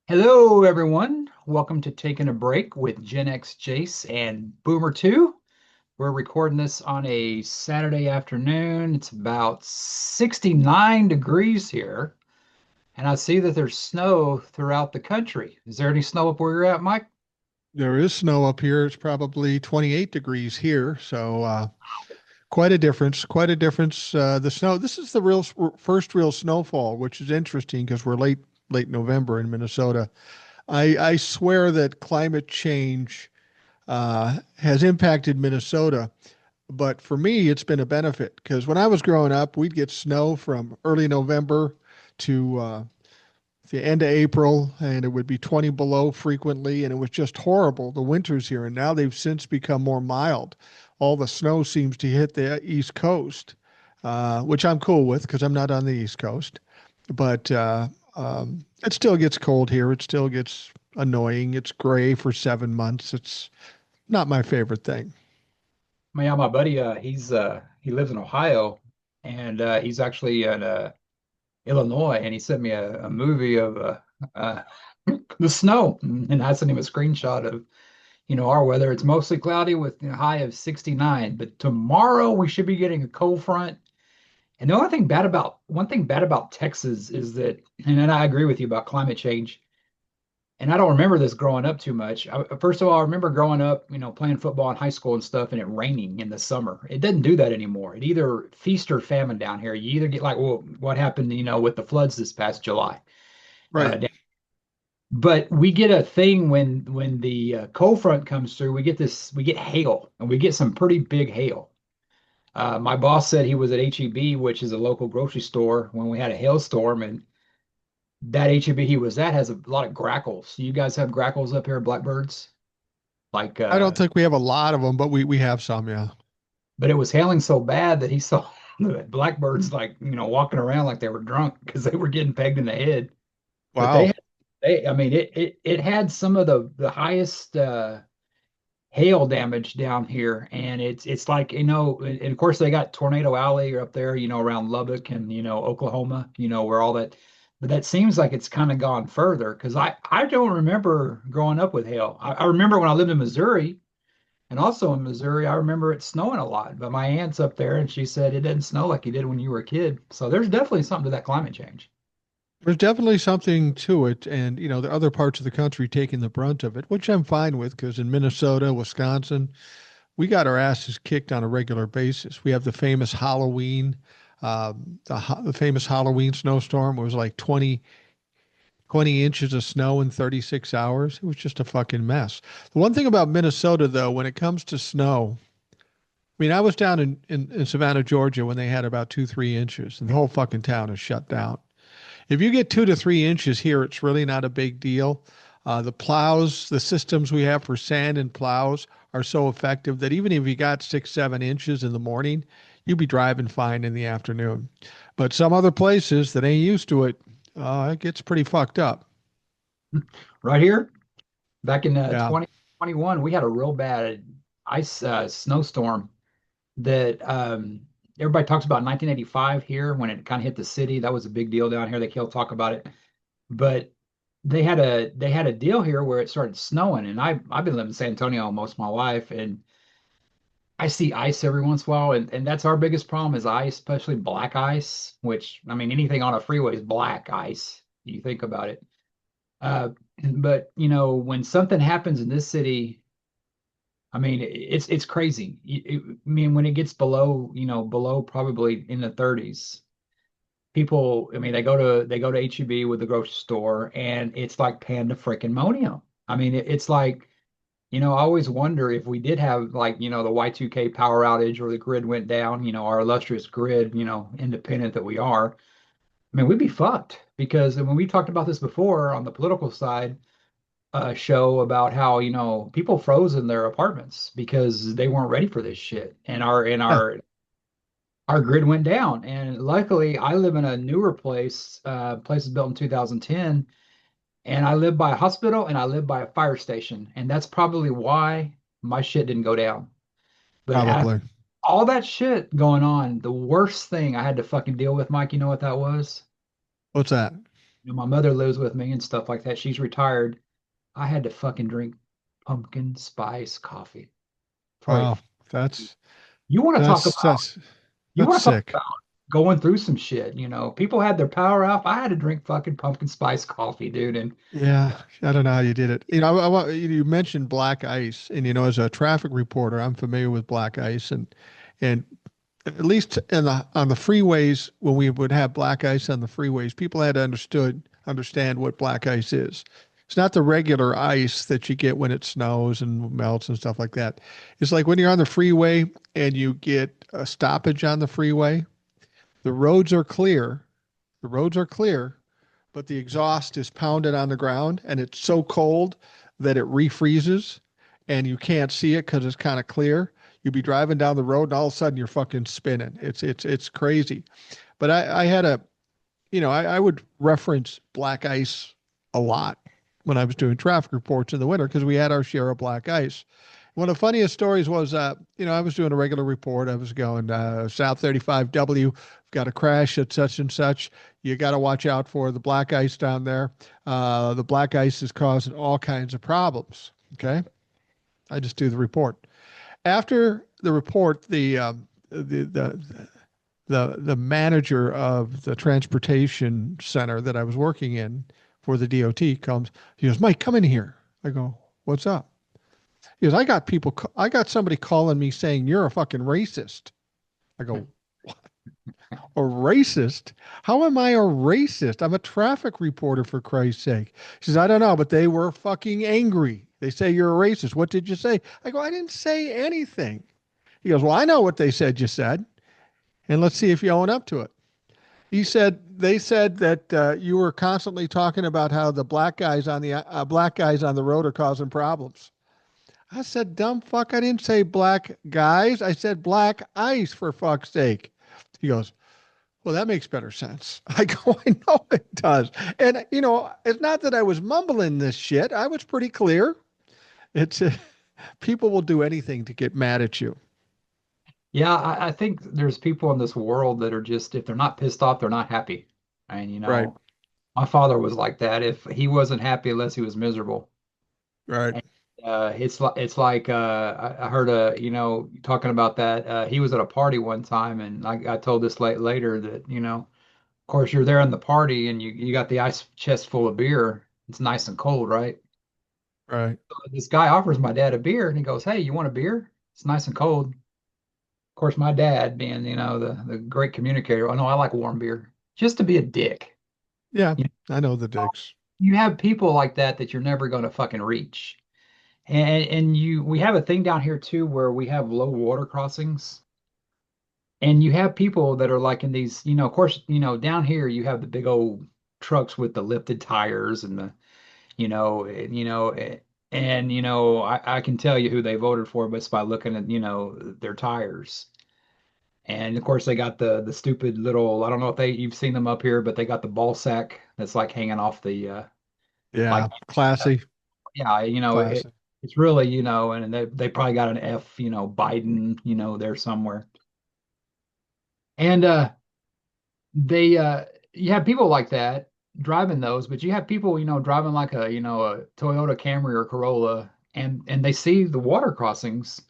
Hello, everyone. Welcome to Taking a Break with Gen X Jace and Boomer 2. We're recording this on a Saturday afternoon. It's about 69 degrees here, and I see that there's snow throughout the country. Is there any snow up where you're at, Mike? There is snow up here. It's probably 28 degrees here, so quite a difference. Quite a difference. The snow. This is the first real snowfall, which is interesting because we're late November in Minnesota. I swear that climate change has impacted Minnesota, but for me, it's been a benefit because when I was growing up, we'd get snow from early November to the end of April, and it would be 20 below frequently, and it was just horrible, the winters here. And now they've since become more mild. All the snow seems to hit the East Coast, which I'm cool with because I'm not on the East Coast. But it still gets cold here. It still gets annoying. It's gray for 7 months. It's not my favorite thing. Yeah, my buddy, he lives in Ohio, and he's actually in Illinois, and he sent me a movie of uh, the snow, and I sent him a screenshot of our weather. It's mostly cloudy with a high of 69, but tomorrow we should be getting a cold front. And the only thing bad about one thing bad about Texas is that, and then I agree with you about climate change. And I don't remember this growing up too much. First of all, I remember growing up, playing football in high school and stuff, and it raining in the summer. It doesn't do that anymore. It either feast or famine down here. You either get like, well, what happened, with the floods this past July. Right. But we get a thing when the cold front comes through. We get hail, and we get some pretty big hail. My boss said he was at HEB, which is a local grocery store, when we had a hailstorm, and that HEB he was at has a lot of grackles. You guys have grackles up here, blackbirds? Like, I don't think we have a lot of them, but we have some, yeah. but it was hailing so bad that he saw the blackbirds like, walking around like they were drunk because they were getting pegged in the head. But Wow. I mean, it had some of the highest hail damage down here, and it's like, and of course they got Tornado Alley up there, around Lubbock and Oklahoma, where all that. But that seems like it's kind of gone further because I don't remember growing up with hail. I remember when I lived in Missouri, and also in Missouri, I remember it snowing a lot. But my aunt's up there, and she said it didn't snow like it did when you were a kid. So there's definitely something to that climate change. There's definitely something to it, and the other parts of the country taking the brunt of it, which I'm fine with because in Minnesota, Wisconsin, we got our asses kicked on a regular basis. We have the famous Halloween, the famous Halloween snowstorm. It was like 20 inches of snow in 36 hours. It was just a fucking mess. The one thing about Minnesota, though, when it comes to snow, I mean, I was down in Savannah, Georgia when they had about 2, 3 inches, and the whole fucking town is shut down. If you get 2 to 3 inches here, it's really not a big deal. The plows, the systems we have for sand and plows are so effective that even if you got 6, 7 inches in the morning, you'd be driving fine in the afternoon. But some other places that ain't used to it, it gets pretty fucked up. Right here, back in Yeah. 2021, we had a real bad ice snowstorm that everybody talks about 1985 here when it kind of hit the city. That was a big deal down here. They still talk about it. But they had a deal here where it started snowing, and I've been living in San Antonio most of my life, and I see ice every once in a while, and that's our biggest problem is ice, especially black ice, which I mean anything on a freeway is black ice. You think about it. Uh, but when something happens in this city, I mean it's crazy. I mean when it gets below, below probably in the 30s, people, I mean, they go to HEB with the grocery store, and it's like panda freaking monium. I mean, it's like, I always wonder if we did have like, the Y2K power outage or the grid went down, our illustrious grid, independent that we are. I mean, we'd be fucked because when we talked about this before on the political side, show about how, people froze in their apartments because they weren't ready for this shit. And Yeah. our grid went down. And luckily, I live in a newer place. Place was built in 2010, and I live by a hospital and I live by a fire station, and that's probably why my shit didn't go down. But after Probably. all that shit going on, the worst thing I had to fucking deal with, Mike, you know what that was? What's that? My mother lives with me and stuff like that. She's retired. I had to fucking drink pumpkin spice coffee. Probably Wow, that's you want to talk that's about that's you that's want to talk sick. about going through some shit. People had their power off. I had to drink fucking pumpkin spice coffee, dude. And Yeah, I don't know how you did it. You mentioned black ice, and as a traffic reporter, I'm familiar with black ice, and at least on the freeways when we would have black ice on the freeways, people had to understand what black ice is. It's not the regular ice that you get when it snows and melts and stuff like that. It's like when you're on the freeway and you get a stoppage on the freeway, the roads are clear. The roads are clear, but the exhaust is pounded on the ground and it's so cold that it refreezes and you can't see it because it's kind of clear. You'd be driving down the road and all of a sudden you're fucking spinning. It's crazy. But I had I would reference black ice a lot when I was doing traffic reports in the winter because we had our share of black ice. One of the funniest stories was, I was doing a regular report. I was going South 35W, got a crash at such and such. You got to watch out for the black ice down there. The black ice is causing all kinds of problems. Okay. I just do the report. After the report, the manager of the transportation center that I was working in for the DOT comes. He goes, Mike, come in here. I go, what's up? He goes, I got somebody calling me saying you're a fucking racist. I go, a racist? How am I a racist? I'm a traffic reporter, for Christ's sake. She says, I don't know, but they were fucking angry. They say you're a racist. What did you say? I go, I didn't say anything. He goes, well, I know what they said you said, and let's see if you own up to it. They said that you were constantly talking about how the black guys on the road are causing problems. I said, dumb fuck, I didn't say black guys. I said black ice, for fuck's sake. He goes, well, that makes better sense. I go, I know it does. And, it's not that I was mumbling this shit. I was pretty clear. It's People will do anything to get mad at you. yeah, I think there's people in this world that are just, if they're not pissed off, they're not happy. And Right, my father was like that. If he wasn't happy unless he was miserable. right. And, it's like I heard talking about that. He was at a party one time, and I told this later that of course you're there in the party, and you got the ice chest full of beer. It's nice and cold, right? Right. This guy offers my dad a beer, and he goes, "Hey, you want a beer? It's nice and cold." Of course, my dad, being the great communicator, I know I like warm beer, just to be a dick. Yeah, You I know the dicks. you have people like that you're never going to fucking reach. And we have a thing down here too where we have low water crossings, and you have people that are like in these, of course, down here you have the big old trucks with the lifted tires and the, you know, and, I can tell you who they voted for, but it's by looking at, their tires. And of course they got the stupid little, I don't know if you've seen them up here, but they got the ball sack that's like hanging off the like Yeah, classy, yeah, classy. it's really, and they probably got an F, Biden, there somewhere. And they you have people like that driving those, but you have people, driving like a Toyota Camry or Corolla, and they see the water crossings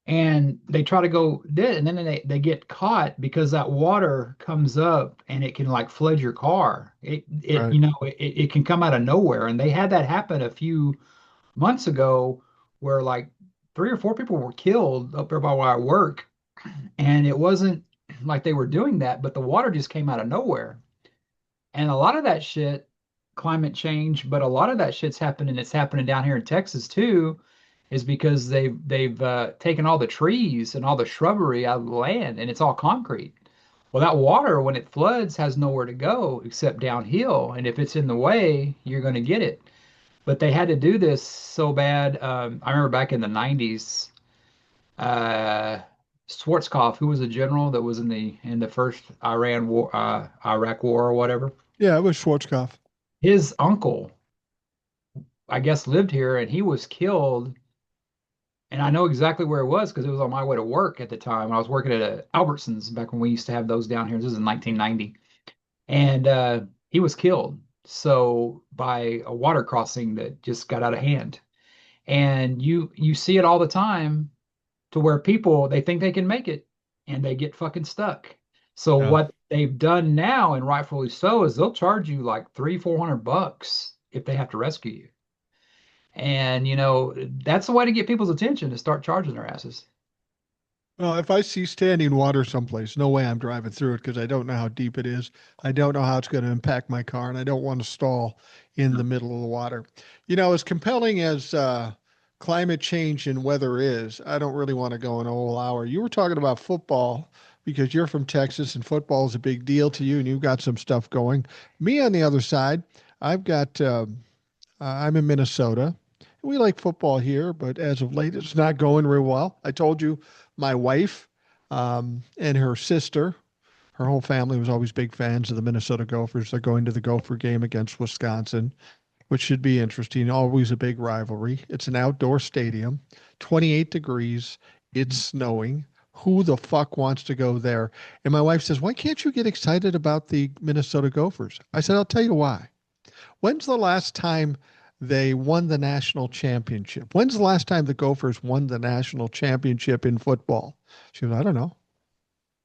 and they try to go did and then they get caught because that water comes up and it can like flood your car. Right. It can come out of nowhere. And they had that happen a few months ago where like three or four people were killed up there by where I work. And it wasn't like they were doing that, but the water just came out of nowhere. And a lot of that shit, climate change, but a lot of that shit's happening. It's happening down here in Texas too, is because they've taken all the trees and all the shrubbery out of the land, and it's all concrete. Well, that water, when it floods, has nowhere to go except downhill, and if it's in the way, you're going to get it. But they had to do this so bad. I remember back in the 90s, uh, Schwarzkopf, who was a general that was in the first Iraq war or whatever, Yeah, it was Schwarzkopf. his uncle, I guess, lived here and he was killed. And I know exactly where it was because it was on my way to work at the time. I was working at Albertsons back when we used to have those down here. This is in 1990. And he was killed. so by a water crossing that just got out of hand. And you see it all the time to where people they think they can make it and they get fucking stuck. So Yeah. what they've done now, and rightfully so, is they'll charge you like 300-400 bucks if they have to rescue you. And that's the way to get people's attention to start charging their asses. Well, if I see standing water someplace, no way I'm driving through it because I don't know how deep it is. I don't know how it's going to impact my car, and I don't want to stall in the middle of the water. As compelling as climate change and weather is, I don't really want to go an whole hour. You were talking about football because you're from Texas and football is a big deal to you, and you've got some stuff going. Me, on the other side, I've got I'm in Minnesota. We like football here, but as of late, it's not going real well. I told you my wife and her sister, her whole family was always big fans of the Minnesota Gophers. They're going to the Gopher game against Wisconsin, which should be interesting. Always a big rivalry. It's an outdoor stadium, 28 degrees. It's snowing. Who the fuck wants to go there? And my wife says, "Why can't you get excited about the Minnesota Gophers?" I said, "I'll tell you why. When's the last time they won the national championship? When's the last time the Gophers won the national championship in football?" She goes, "I don't know."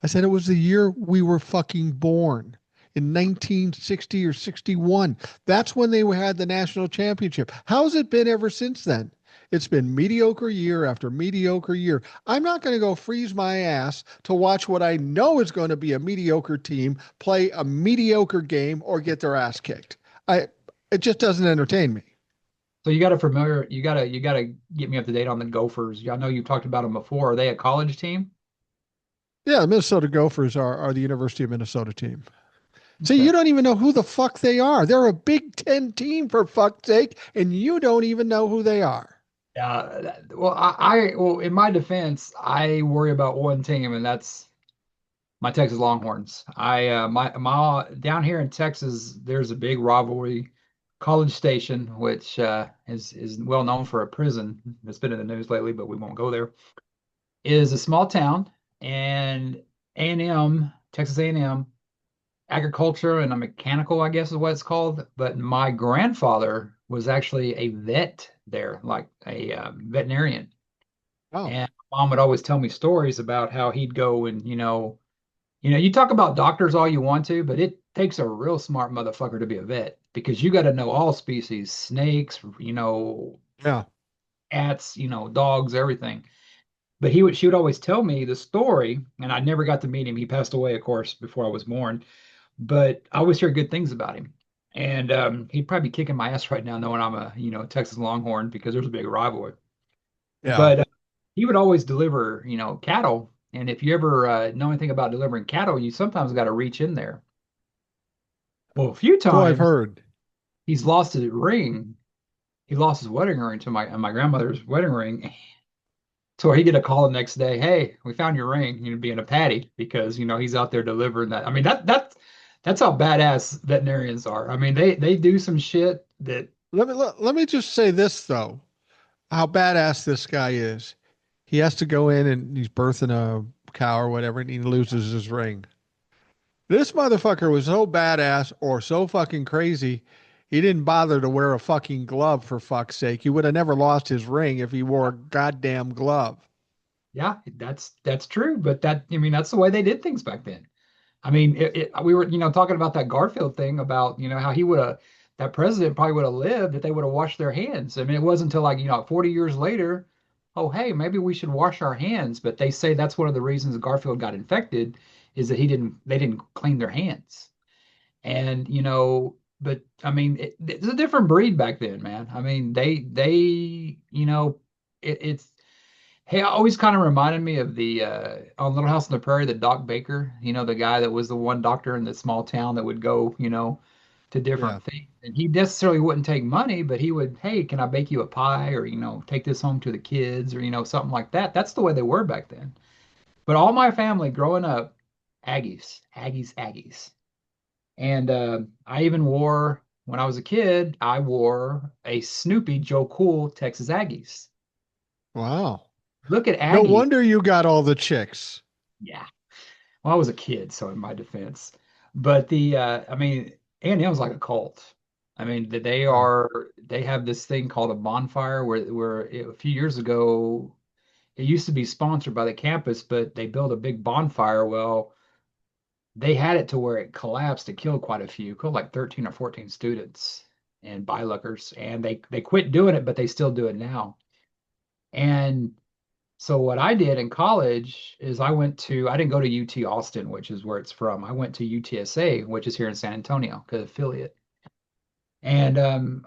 I said, "It was the year we were fucking born in 1960 or 61. That's when they had the national championship. How's it been ever since then?" It's been mediocre year after mediocre year. I'm not going to go freeze my ass to watch what I know is going to be a mediocre team play a mediocre game or get their ass kicked. I It just doesn't entertain me. So you gotta get me up to date on the Gophers. I know you've talked about them before. Are they a college team? Yeah, the Minnesota Gophers are the University of Minnesota team. See, Okay. you don't even know who the fuck they are. They're a Big Ten team, for fuck's sake, and you don't even know who they are. Well, well, in my defense, I worry about one team, and that's my Texas Longhorns. My down here in Texas, there's a big rivalry. College Station, which is well known for a prison that's been in the news lately, but we won't go there, is a small town, and A&M, Texas A&M, agriculture and a mechanical, I guess is what it's called. But my grandfather was actually a vet there, like a veterinarian. Oh, And mom would always tell me stories about how he'd go and, you talk about doctors all you want to, but it takes a real smart motherfucker to be a vet because you got to know all species, snakes, yeah. cats, dogs, everything. But she would always tell me the story, and I never got to meet him. He passed away, of course, before I was born. But I always hear good things about him. And he'd probably be kicking my ass right now, knowing I'm a Texas Longhorn because there's a big rivalry. Yeah. But he would always deliver cattle. And if you ever know anything about delivering cattle, you sometimes got to reach in there. Well, a few So I've times heard. he's lost his ring. He lost his wedding ring to my grandmother's wedding ring. So he get a call the next day, hey, we found your ring, being a patty because he's out there delivering that. I mean that's how badass veterinarians are. I mean they do some shit that Let me just say this though, how badass this guy is. He has to go in and he's birthing a cow or whatever, and he loses his ring. This motherfucker was so badass or so fucking crazy, he didn't bother to wear a fucking glove for fuck's sake. He would have never lost his ring if he wore a goddamn glove. yeah, that's true. But I mean that's the way they did things back then. I mean, we were, talking about that Garfield thing about, how that president probably would have lived if they would have washed their hands. I mean, it wasn't until like, 40 years later, oh, hey, maybe we should wash our hands. But they say that's one of the reasons Garfield got infected is that they didn't clean their hands. And, but I mean, it's a different breed back then, man. I mean, it's, hey, it always kind of reminded me of the on Little House on the Prairie, the Doc Baker, the guy that was the one doctor in the small town that would go, to Yeah. different things. And he necessarily wouldn't take money, but he would, hey, can I bake you a pie or, take this home to the kids or, something like that. That's the way they were back then. But all my family growing up, Aggies, Aggies, Aggies. And I even wore, when I was a kid, I wore a Snoopy Joe Cool Texas Aggies. Wow. Look at No Aggies. wonder you got all the chicks. Yeah. Well, I was a kid, so in my defense. But I mean, A&M was like a cult. I mean, Uh, they have this thing called a bonfire a few years ago it used to be sponsored by the campus, but they built a big bonfire. Well, they had it to where it collapsed. It killed quite a few, killed like 13 or 14 students and bylookers, and they quit doing it, but they still do it now. And so what I did in college is I didn't go to UT Austin, which is where it's from. I went to UTSA, which is here in San Antonio, because affiliate. And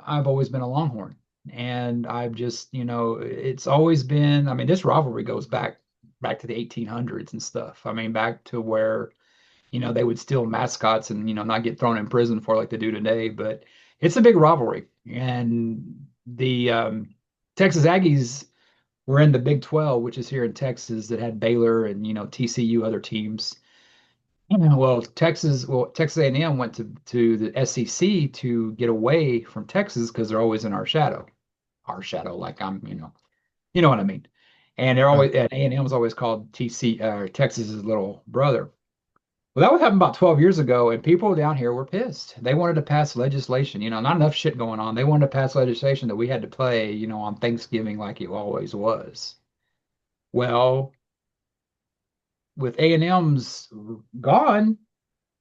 I've always been a Longhorn. And I've just, it's always been, I mean, this rivalry goes back to the 1800s and stuff. I mean, back to where, they would steal mascots and, not get thrown in prison for like they do today. But it's a big rivalry. And the Texas Aggies were in the Big 12, which is here in Texas, that had Baylor and, TCU, other teams. Yeah, Texas A&M went to the SEC to get away from Texas because they're always in our shadow, like you know what I mean. And uh, A&M was always called Texas's little brother. Well, that would happen about 12 years ago, and people down here were pissed. They wanted to pass legislation, not enough shit going on. They wanted to pass legislation that we had to play, on Thanksgiving like it always was. Well, with A&M's gone,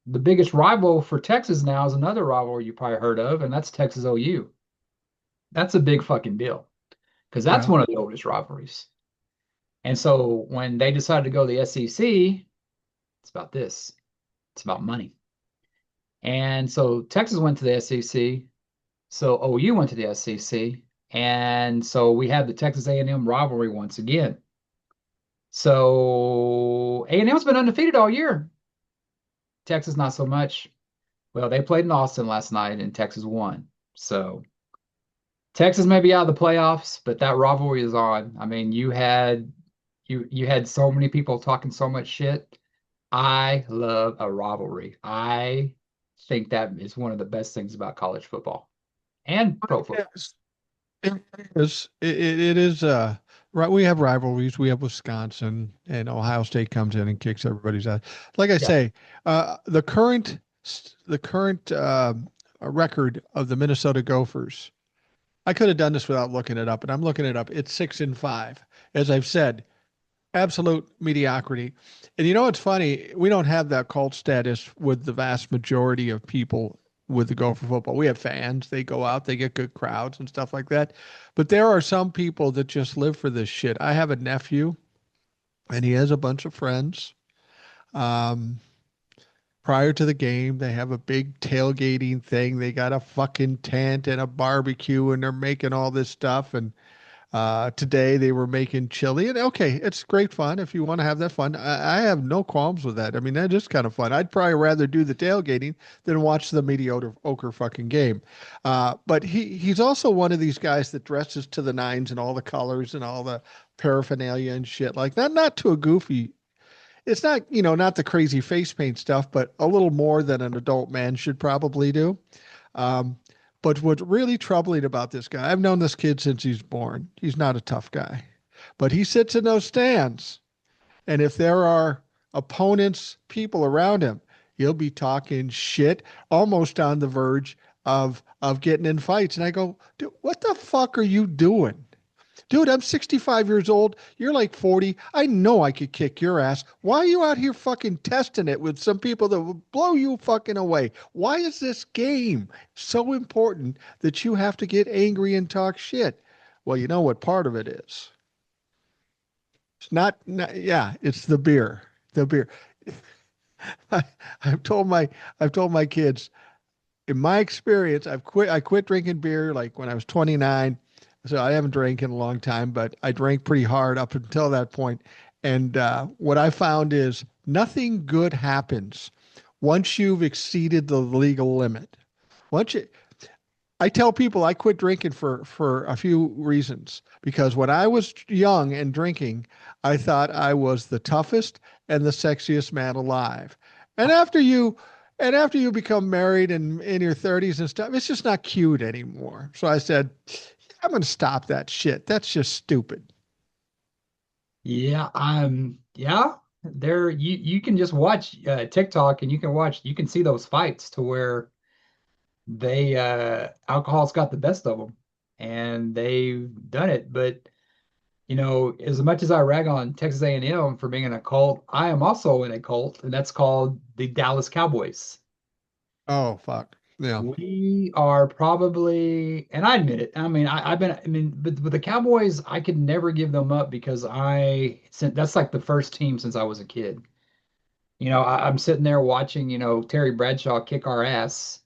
the biggest rival for Texas now is another rival you probably heard of, and that's Texas OU. That's a big fucking deal because that's yeah. one of the oldest rivalries. And so when they decided to go to the SEC, it's about this. It's about money. And so Texas went to the SEC, so OU went to the SEC, and so we had the Texas A&M rivalry once again. So A&M's been undefeated all year. Texas not so much. Well, they played in Austin last night and Texas won. So Texas may be out of the playoffs, but that rivalry is on. I mean, you had so many people talking so much shit. I love a rivalry. I think that is one of the best things about college football and pro football. Yes. It it is right. We have rivalries. We have Wisconsin, and Ohio State comes in and kicks everybody's ass. Like I Yeah. say, the current record of the Minnesota Gophers. I could have done this without looking it up, and I'm looking it up. It's 6-5. As I've said, absolute mediocrity. And you know what's funny? We don't have that cult status with the vast majority of people with the Gopher football. We have fans, they go out, they get good crowds and stuff like that. But there are some people that just live for this shit. I have a nephew and he has a bunch of friends. Um, Prior to the game, they have a big tailgating thing. They got a fucking tent and a barbecue and they're making all this stuff. And today they were making chili, and okay, it's great fun if you want to have that fun. I have no qualms with that. I mean, that is kind of fun. I'd probably rather do the tailgating than watch the mediocre ochre fucking game. But he's also one of these guys that dresses to the nines and all the colors and all the paraphernalia and shit like that. Not to a goofy. It's not, not the crazy face paint stuff, but a little more than an adult man should probably do. Um, but what's really troubling about this guy, I've known this kid since he's born. He's not a tough guy, but he sits in those stands. And if there are opponents, people around him, he'll be talking shit, almost on the verge of getting in fights. And I go, dude, what the fuck are you doing? Dude, I'm 65 years old. You're like 40. I know I could kick your ass. Why are you out here fucking testing it with some people that will blow you fucking away? Why is this game so important that you have to get angry and talk shit? Well, you know what part of it is. It's yeah, it's the beer. The beer. I, I've told my I've told my kids, in my experience, I quit drinking beer like when I was 29. So I haven't drank in a long time, but I drank pretty hard up until that point. And what I found is nothing good happens once you've exceeded the legal limit. Once you, I tell people I quit drinking for a few reasons because when I was young and drinking, I thought I was the toughest and the sexiest man alive. And after you become married and in your 30s and stuff, it's just not cute anymore. So I said, I'm going to stop that shit. That's just stupid. Yeah, there you can just watch TikTok and you can see those fights to where they alcohol's got the best of them, and they've done it. But as much as I rag on Texas A&M for being in a cult, I am also in a cult, and that's called the Dallas Cowboys. Oh, fuck. Yeah. We are probably, and I admit it. I mean, but the Cowboys, I could never give them up because that's like the first team since I was a kid. I'm sitting there watching, Terry Bradshaw kick our ass.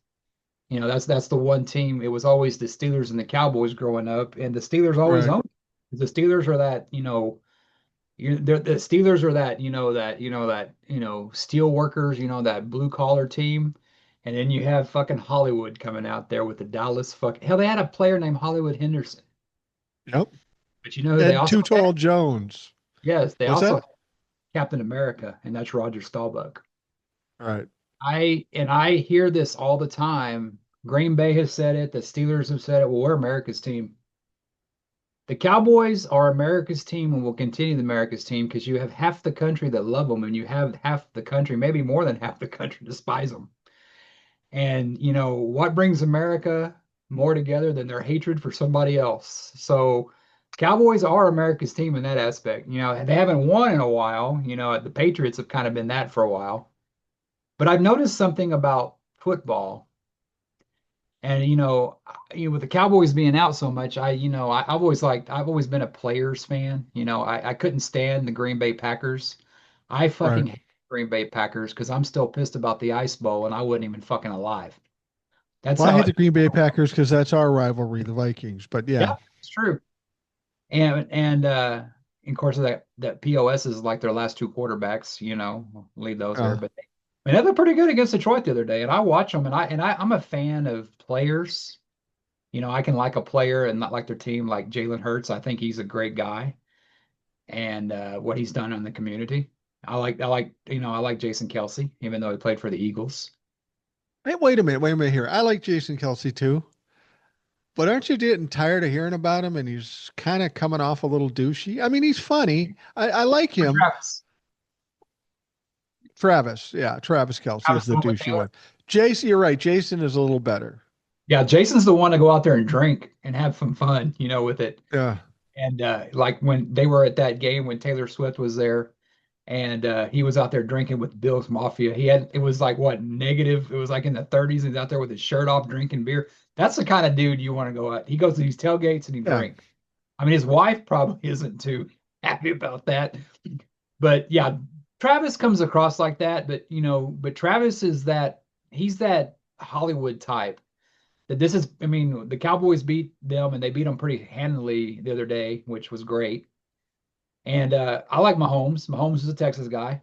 That's the one team. It was always the Steelers and the Cowboys growing up, and the Steelers always Right. owned. The Steelers are that, the Steelers are that, steel workers, that blue collar team. And then you have fucking Hollywood coming out there with the Dallas hell, they had a player named Hollywood Henderson. Yep. But you know who they Ed also Too had? Tall Jones. Yes, they What's also that? had Captain America, and that's Roger Staubach. All right. I hear this all the time. Green Bay has said it, the Steelers have said it. Well, we're America's team. The Cowboys are America's team and will continue the America's team because you have half the country that love them, and you have half the country, maybe more than half the country, despise them. And what brings America more together than their hatred for somebody else? So Cowboys are America's team in that aspect. They haven't won in a while. The Patriots have kind of been that for a while. But I've noticed something about football. And with the Cowboys being out so much, I've always been a players fan. I couldn't stand the Green Bay Packers. I Right. fucking hate Green Bay Packers because I'm still pissed about the Ice Bowl and I wasn't even fucking alive. That's Well, I how hate the Green Bay Packers because that's our rivalry, the Vikings. But yeah, yeah. it's true. And of course that POS is like their last two quarterbacks, leave those there. Uh, But they're pretty good against Detroit the other day, and I watch them, I'm a fan of players. I can like a player and not like their team, like Jalen Hurts. I think he's a great guy, and what he's done in the community. I like Jason Kelsey, even though he played for the Eagles. hey, wait a minute here. I like Jason Kelsey too, but aren't you getting tired of hearing about him? And he's kind of coming off a little douchey. I mean, he's funny. I like But him. Travis, yeah, Travis Kelsey is Travis, the the one with douchey Taylor. one. Jason, you're right. Jason is a little better. Yeah, Jason's the one to go out there and drink and have some fun, with it. Yeah, And like when they were at that game when Taylor Swift was there, and he was out there drinking with Bill's Mafia. It was like what negative? It was like in the 30s, and he's out there with his shirt off drinking beer. That's the kind of dude you want to go out. He goes to these tailgates and he yeah. drinks. I mean, his wife probably isn't too happy about that. But yeah, Travis comes across like that. But Travis he's that Hollywood type. That this is, I mean, the Cowboys beat them and they beat them pretty handily the other day, which was great. And I like Mahomes. Mahomes is a Texas guy.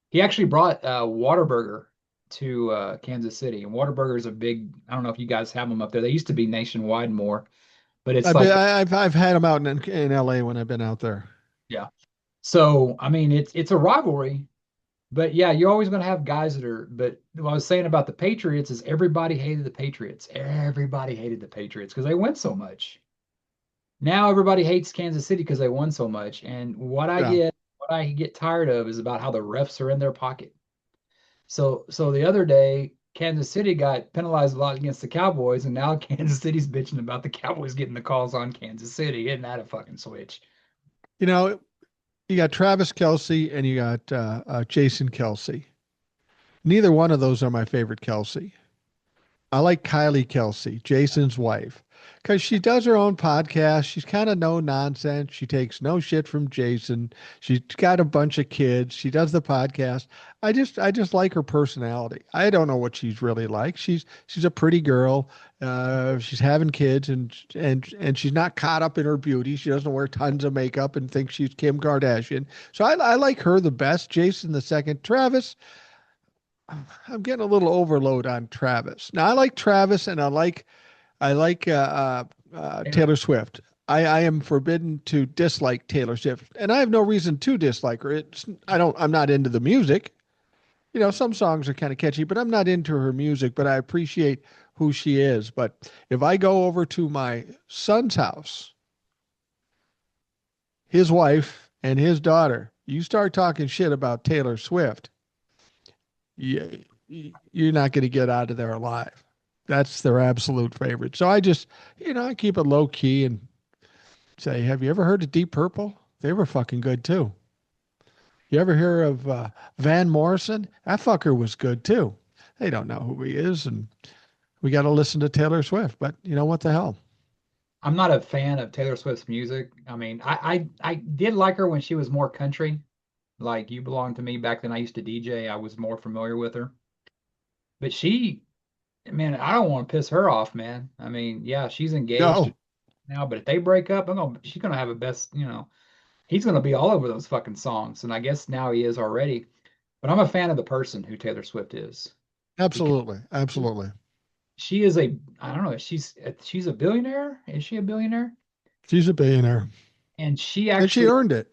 He actually brought Whataburger to Kansas City, and Whataburger is a big. I don't know if you guys have them up there. They used to be nationwide more, but it's like I've had him out in L.A. when I've been out there. yeah. So I mean, it's a rivalry, but yeah, you're always going to have guys that are. But what I was saying about the Patriots is everybody hated the Patriots. Everybody hated the Patriots because they win so much. Now everybody hates Kansas City because they won so much. And Yeah. what I get tired of is about how the refs are in their pocket. So the other day, Kansas City got penalized a lot against the Cowboys, and now Kansas City's bitching about the Cowboys getting the calls on Kansas City. Isn't that a fucking switch? You know, you got Travis Kelsey and you got Jason Kelsey. Neither one of those are my favorite Kelsey. I like Kylie Kelsey, Jason's wife, because she does her own podcast. She's kind of no nonsense. She takes no shit from Jason. She's got a bunch of kids. She does the podcast. I just like her personality. I don't know what she's really like. She's a pretty girl. She's having kids and she's not caught up in her beauty. She doesn't wear tons of makeup and thinks she's Kim Kardashian. So I like her the best. Jason the second. Travis. I'm getting a little overload on Travis. Now I like Travis and I like Taylor Swift. I am forbidden to dislike Taylor Swift, and I have no reason to dislike her. I'm not into the music. You know, some songs are kind of catchy, but I'm not into her music. But I appreciate who she is. But if I go over to my son's house, his wife and his daughter, you start talking shit about Taylor Swift, you, you're not going to get out of there alive. That's their absolute favorite. So I just, I keep it low key and say, have you ever heard of Deep Purple? They were fucking good too. You ever hear of Van Morrison? That fucker was good too. They don't know who he is, and we got to listen to Taylor Swift. But you know what the hell? I'm not a fan of Taylor Swift's music. I mean, I did like her when she was more country. Like You Belong to Me back then I used to DJ, I was more familiar with her. But man, I don't want to piss her off, man. I mean, yeah, she's engaged No, now, but if they break up, she's gonna have a best. He's gonna be all over those fucking songs, and I guess now he is already. But I'm a fan of the person who Taylor Swift is because absolutely, absolutely. she is a, I don't know, she's a billionaire. Is she a billionaire? She's a billionaire, And she and she actually earned it.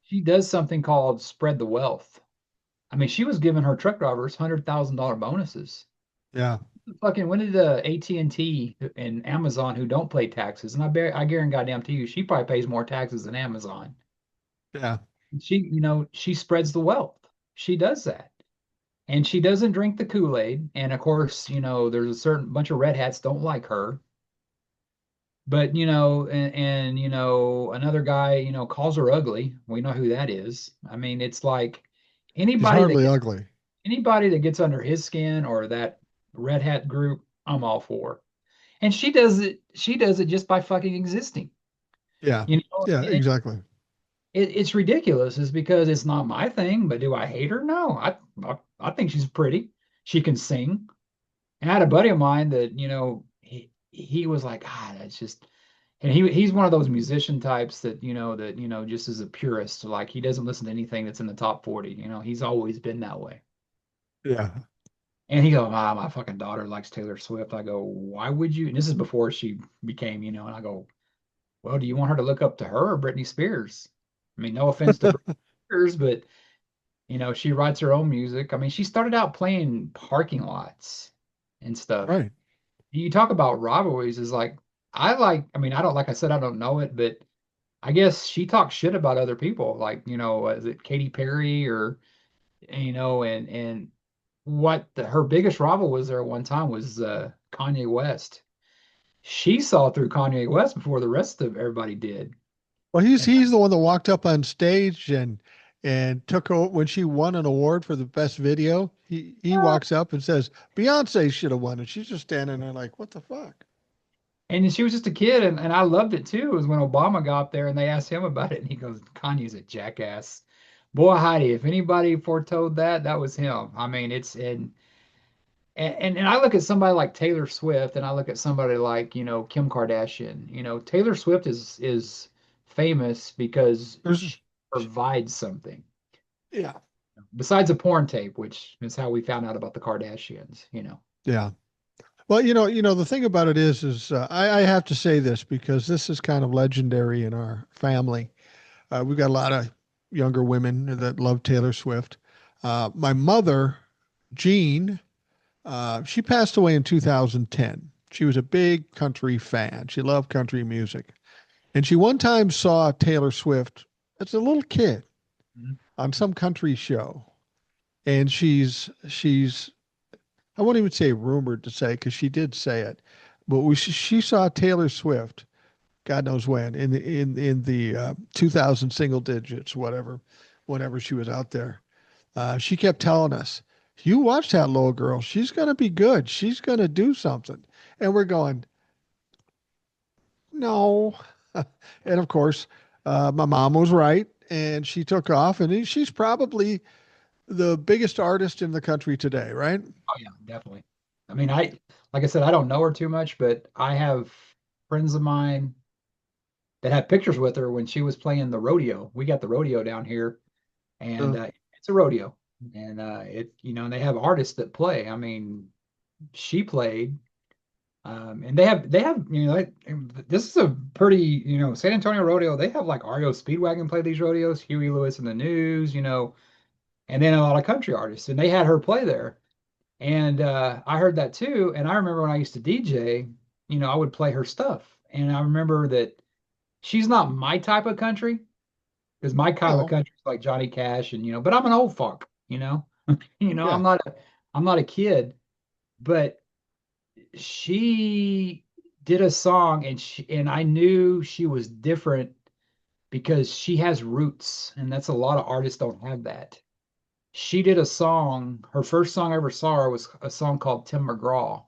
she does something called spread the wealth. I mean, she was giving her truck drivers $100,000 bonuses. Yeah, Fucking when did the AT&T and Amazon who don't pay taxes, and I guarantee goddamn to you, she probably pays more taxes than Amazon. yeah. She spreads the wealth. She does that. And she doesn't drink the Kool-Aid. And of course, there's a certain bunch of red hats don't like her. But another guy, calls her ugly. We know who that is. I mean, it's like She's anybody that hardly gets ugly. anybody that gets under his skin or that red hat group, I'm all for. And she does it just by fucking existing. Yeah, You know, yeah, and exactly. it's ridiculous. Is because it's not my thing, but do I hate her? No. I think she's pretty. She can sing. And I had a buddy of mine that, he was like, God, that's just, and he's one of those musician types that just is a purist. Like he doesn't listen to anything that's in the top 40. He's always been that way. Yeah. And he goes, ah, my fucking daughter likes Taylor Swift. I go, why would you? And this is before she became, and I go, well, do you want her to look up to her or Britney Spears? I mean, no offense to Britney Spears, but she writes her own music. I mean, she started out playing parking lots and stuff. Right. You talk about rivalries is like I mean, I don't like I said, I don't know it, but I guess she talks shit about other people. Like, is it Katy Perry or and her biggest rival was there at one time was Kanye West. She saw through Kanye West before the rest of everybody did. Well, he's And he's the one that walked up on stage and took over when she won an award for the best video. He walks up and says Beyonce should have won, and she's just standing there like, what the fuck? and she was just a kid, and I loved it too. It was when Obama got up there and they asked him about it, and he goes, Kanye's a jackass. Boy, Heidi, if anybody foretold that, that was him. I mean, and I look at somebody like Taylor Swift, and I look at somebody like, Kim Kardashian. Taylor Swift is famous because There's she provides something yeah, besides a porn tape, which is how we found out about the Kardashians. yeah. Well, the thing about it is I have to say this because this is kind of legendary in our family. We've got a lot of younger women that love Taylor Swift. My mother, Jean, she passed away in 2010. She was a big country fan. She loved country music. And she one time saw Taylor Swift as a little kid Mhm. on some country show. And she's I won't even say rumored to say because she did say it, but she saw Taylor Swift, God knows when, in the 2000 single digits, whatever, whenever she was out there. She kept telling us, "You watch that little girl. She's gonna be good. She's gonna do something." And we're going, "No." And of course, my mom was right, and she took off, and she's probably the biggest artist in the country today, right? Oh yeah, definitely. I mean, like I said, I don't know her too much, but I have friends of mine that have pictures with her when she was playing the rodeo. We got the rodeo down here, and Uh, it's a rodeo, and and they have artists that play. I mean, she played, and they have this is a pretty San Antonio rodeo. They have like REO Speedwagon play these rodeos, Huey Lewis and the News, and then a lot of country artists, and they had her play there. And I heard that too. And I remember when I used to DJ, I would play her stuff. And I remember that she's not my type of country because my kind of no, country is like Johnny Cash and but I'm an old funk. yeah, I'm not a kid, but she did a song and I knew she was different because she has roots, and that's a lot of artists don't have that. She did a song, her first song I ever saw her was a song called Tim McGraw,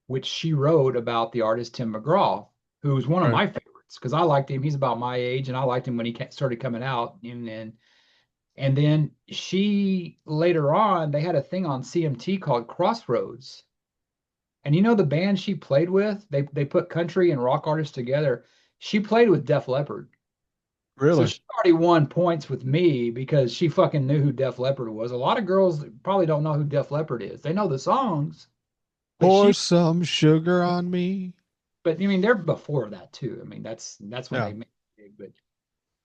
which she wrote about the artist Tim McGraw, who's one of Right. my favorites because I liked him. He's about my age, and I liked him when he started coming out. And then she later on, they had a thing on CMT called Crossroads. And you know the band she played with, they put country and rock artists together. She played with Def Leppard. So Really? she already won points with me because she fucking knew who Def Leppard was. A lot of girls probably don't know who Def Leppard is. They know the songs, but Pour she some sugar on me. but I mean they're before that too. I mean that's when Yeah. they made it big. But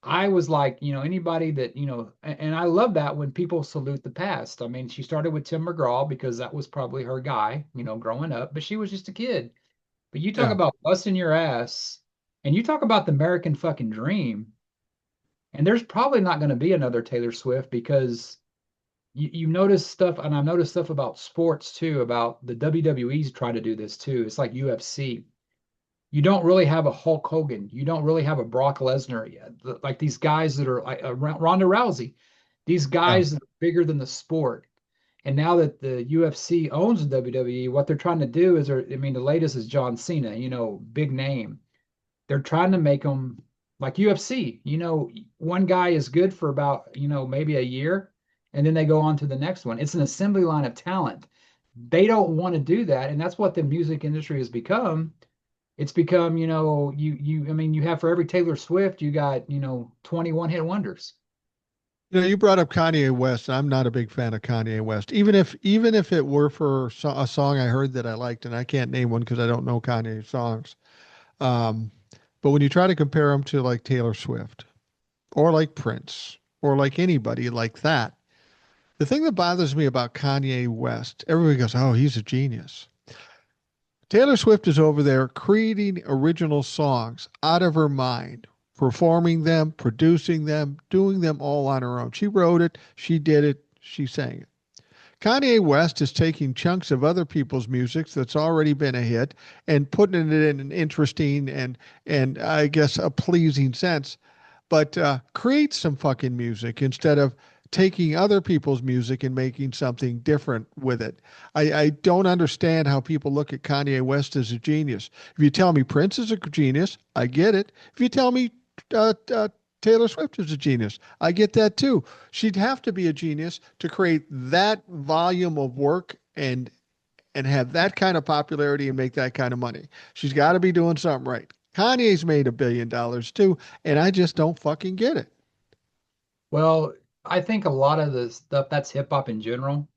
I was like, anybody that, and I love that when people salute the past. I mean, she started with Tim McGraw because that was probably her guy, growing up, but she was just a kid. But you talk Yeah. about busting your ass and you talk about the American fucking dream, and there's probably not going to be another Taylor Swift because you notice stuff, and I've noticed stuff about sports too, about the WWE's trying to do this too. It's like UFC. You don't really have a Hulk Hogan. You don't really have a Brock Lesnar yet. Like these guys that are like Ronda Rousey, these Yeah. guys that are bigger than the sport. And now that the UFC owns the WWE, what they're trying to do is, I mean, the latest is John Cena, big name. They're trying to make them like UFC. One guy is good for about, maybe a year, and then they go on to the next one. It's an assembly line of talent. They don't want to do that, and that's what the music industry has become. It's become, I mean, you have for every Taylor Swift, you got, 21 hit wonders. You brought up Kanye West. I'm not a big fan of Kanye West. Even if it were for a song I heard that I liked, and I can't name one because I don't know Kanye songs. Um, but when you try to compare him to like Taylor Swift or like Prince or like anybody like that, the thing that bothers me about Kanye West, everybody goes, "Oh, he's a genius." Taylor Swift is over there creating original songs out of her mind, performing them, producing them, doing them all on her own. She wrote it, she did it, she sang it. Kanye West is taking chunks of other people's music that's already been a hit and putting it in an interesting and I guess a pleasing sense, but create some fucking music instead of taking other people's music and making something different with it. I don't understand how people look at Kanye West as a genius. If you tell me Prince is a genius, I get it. If you tell me uh, uh, Taylor Swift is a genius, I get that too. She'd have to be a genius to create that volume of work and have that kind of popularity and make that kind of money. She's got to be doing something right. Kanye's made $1 billion too, and I just don't fucking get it. Well, I think a lot of the stuff that's hip hop in general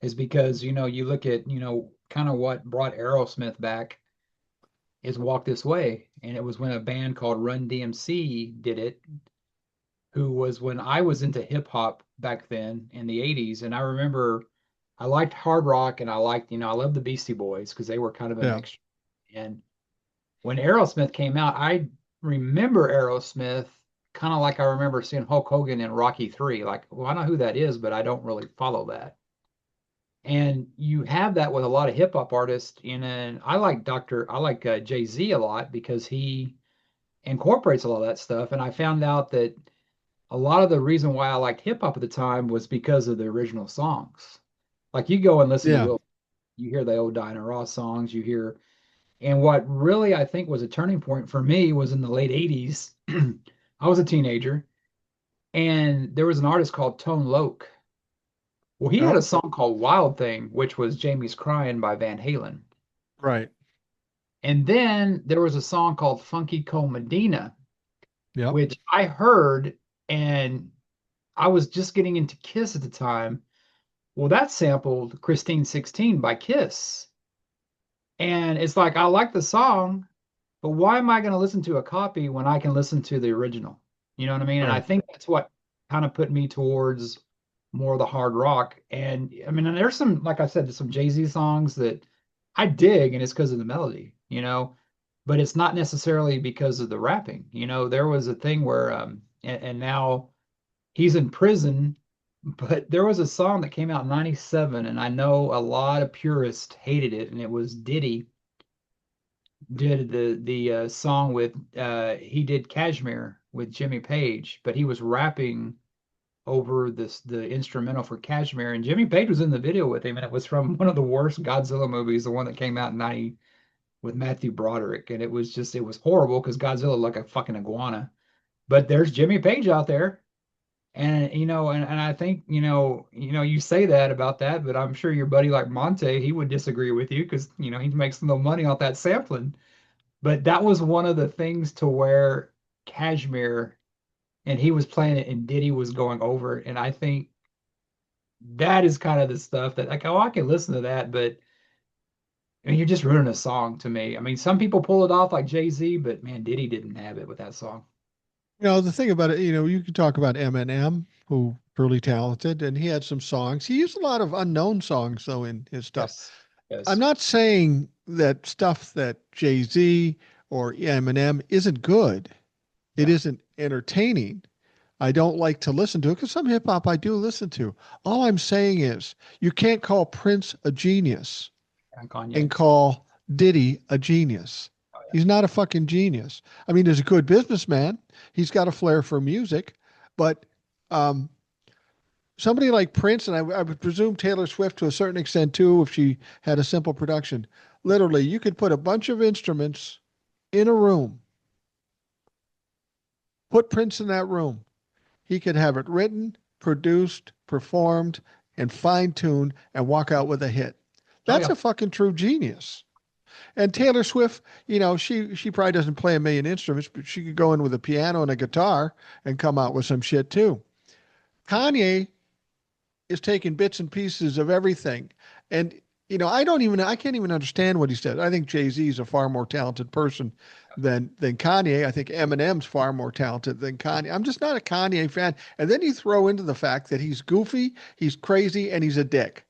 is because, you look at, kind of what brought Aerosmith back is Walk This Way. And it was when a band called Run DMC did it, who was when I was into hip hop back then in the 80s. And I remember I liked hard rock and I liked, I loved the Beastie Boys because they were kind of a Yeah. mixture. And when Aerosmith came out, I remember Aerosmith kind of like I remember seeing Hulk Hogan in Rocky 3. Like, well, I know who that is, but I don't really follow that. And you have that with a lot of hip hop artists. And I like Jay-Z a lot because he incorporates a lot of that stuff. And I found out that a lot of the reason why I liked hip hop at the time was because of the original songs. Like you go and listen to Yeah. Will, you hear the old Diana Ross songs, you hear, and what really I think was a turning point for me was in the late 80s. I was a teenager and there was an artist called Tone Loc. Well, he had Yep. a song called Wild Thing, which was Jamie's Crying by Van Halen. Right. And then there was a song called Funky Cole Medina, Yep. which I heard and I was just getting into Kiss at the time. Well, that sampled Christine 16 by Kiss. And it's like, I like the song, but why am I going to listen to a copy when I can listen to the original? You know what I mean? And I Right. think that's what kind of put me towards more of the hard rock. And I mean, and there's some, like I said, there's some Jay-Z songs that I dig, and it's because of the melody, but it's not necessarily because of the rapping. There was a thing where, and now he's in prison, But there was a song that came out in 97, and I know a lot of purists hated it, and it was Diddy did the song with he did Kashmir with Jimmy Page, but he was rapping over the instrumental for Kashmir, and Jimmy Page was in the video with him, and it was from one of the worst Godzilla movies, the one that came out in 90 with Matthew Broderick, and it was horrible because Godzilla looked like a fucking iguana. But there's Jimmy Page out there. And and I think, you say that about that, but I'm sure your buddy like Monte, he would disagree with you because, he makes no money off that sampling. But that was one of the things to where Kashmir and he was playing it and Diddy was going over it. And I think that is kind of the stuff that like, oh, I can listen to that, but I mean, you're just ruining a song to me. I mean, some people pull it off like Jay-Z, but man, Diddy didn't have it with that song. The thing about it, you can talk about Eminem, who really talented, and he had some songs. He used a lot of unknown songs though in his stuff. Yes. I'm Yes. not saying that stuff that Jay-Z or Eminem isn't good. It Yeah. isn't entertaining. I don't like to listen to it because some hip hop I do listen to. All I'm saying is you can't call Prince a genius And and Kanye. call Diddy a genius. Oh, yeah. He's not a fucking genius. I mean, he's a good businessman. He's got a flair for music, but um, somebody like Prince, and I would presume Taylor Swift to a certain extent too, if she had a simple production. Literally, you could put a bunch of instruments in a room, put Prince in that room. He could have it written, produced, performed, and fine tuned and walk out with a hit. Oh, That's yeah. a fucking true genius. And Taylor Swift, she probably doesn't play a million instruments, but she could go in with a piano and a guitar and come out with some shit too. Kanye is taking bits and pieces of everything. And I can't even understand what he said. I think Jay-Z is a far more talented person than Kanye. I think Eminem's far more talented than Kanye. I'm just not a Kanye fan. And then you throw into the fact that he's goofy, he's crazy, and he's a dick.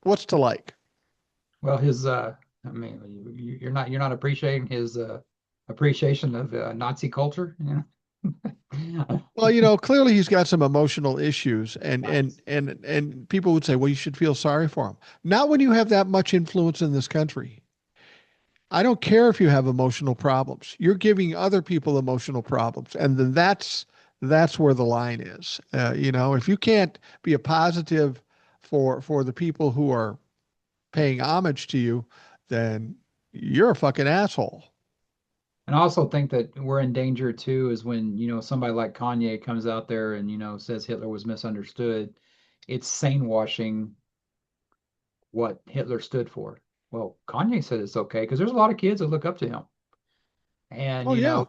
What's to like? Well, I mean, you're not appreciating his appreciation of Nazi culture, you know? Well, clearly he's got some emotional issues, and Yes. people would say, well, you should feel sorry for him. Not when you have that much influence in this country. I don't care if you have emotional problems. You're giving other people emotional problems, and then that's where the line is. If you can't be a positive for the people who are paying homage to you, then you're a fucking asshole. And I also think that we're in danger too is when, somebody like Kanye comes out there and, says Hitler was misunderstood. It's sane washing what Hitler stood for. Well, Kanye said it's okay because there's a lot of kids that look up to him. And, Oh yeah,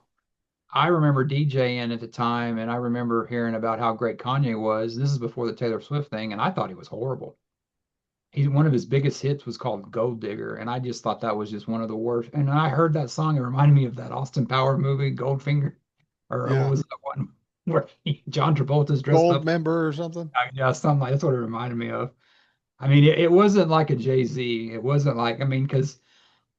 I remember DJing at the time and I remember hearing about how great Kanye was. This is before the Taylor Swift thing, and I thought he was horrible. One of his biggest hits was called Gold Digger, and I just thought that was just one of the worst. And I heard that song, it reminded me of that Austin Power movie, Goldfinger, or what yeah. was that one where John Travolta's dressed Gold up? member or something. Yeah, something like that's what it reminded me of. I mean, it wasn't like a Jay-Z. It wasn't like, I mean, because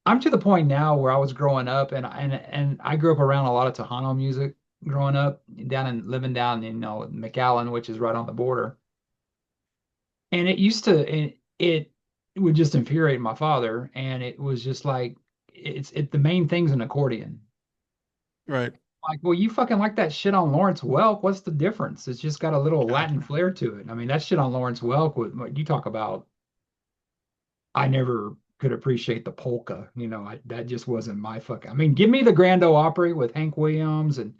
I'm to the point now where I was growing up, and I grew up around a lot of Tejano music growing up, living down in McAllen, which is right on the border. And it would just infuriate my father, and it was just like the main thing's an accordion. Right. Like, well, you fucking like that shit on Lawrence Welk. What's the difference? It's just got a little Yeah. Latin flair to it. I mean, that shit on Lawrence Welk, what you talk about, I never could appreciate the polka. That just wasn't my fucking. I mean, give me the Grand Ole Opry with Hank Williams and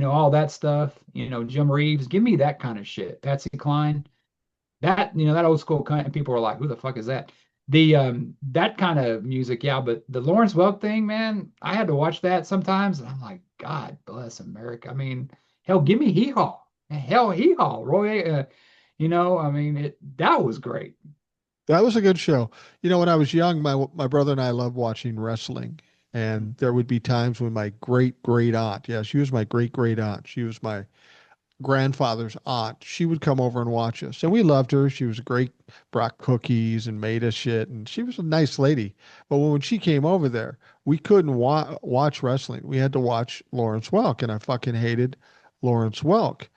all that stuff. Jim Reeves. Give me that kind of shit. Patsy Cline. That old school kind of people are like, who the fuck is that? That kind of music, yeah, but the Lawrence Welk thing, man, I had to watch that sometimes, and I'm like, God bless America. I mean, hell, give me Hee Haw. Hell, Hee Haw, Roy. I mean, that was great. That was a good show. When I was young, my brother and I loved watching wrestling, and there would be times when my great great aunt, yeah, she was my great great aunt. She was my grandfather's aunt. She would come over and watch us, and we loved her. She was great, brought cookies and made us shit, and she was a nice lady. But when she came over there, we couldn't watch wrestling. We had to watch Lawrence Welk, and I fucking hated Lawrence Welk.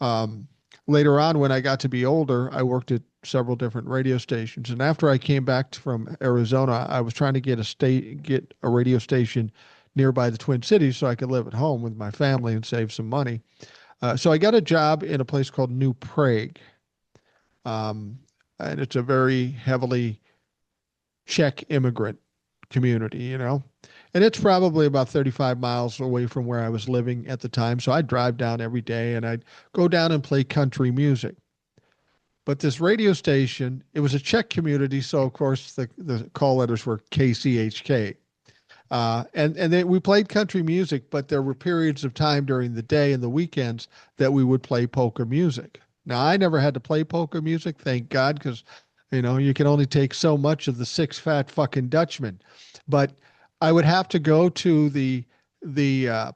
Um, later on, when I got to be older, I worked at several different radio stations. And after I came back from Arizona, I was trying to get a radio station nearby the Twin Cities so I could live at home with my family and save some money. So I got a job in a place called New Prague, um, and it's a very heavily Czech immigrant community, you know. And it's probably about 35 miles away from where I was living at the time. So I'd drive down every day and I'd go down and play country music. But this radio station, it was a Czech community, so of course the call letters were KCHK. We played country music, but there were periods of time during the day and the weekends that we would play polka music. Now, I never had to play polka music, thank God, because you can only take so much of the six fat fucking Dutchman. But I would have to go to the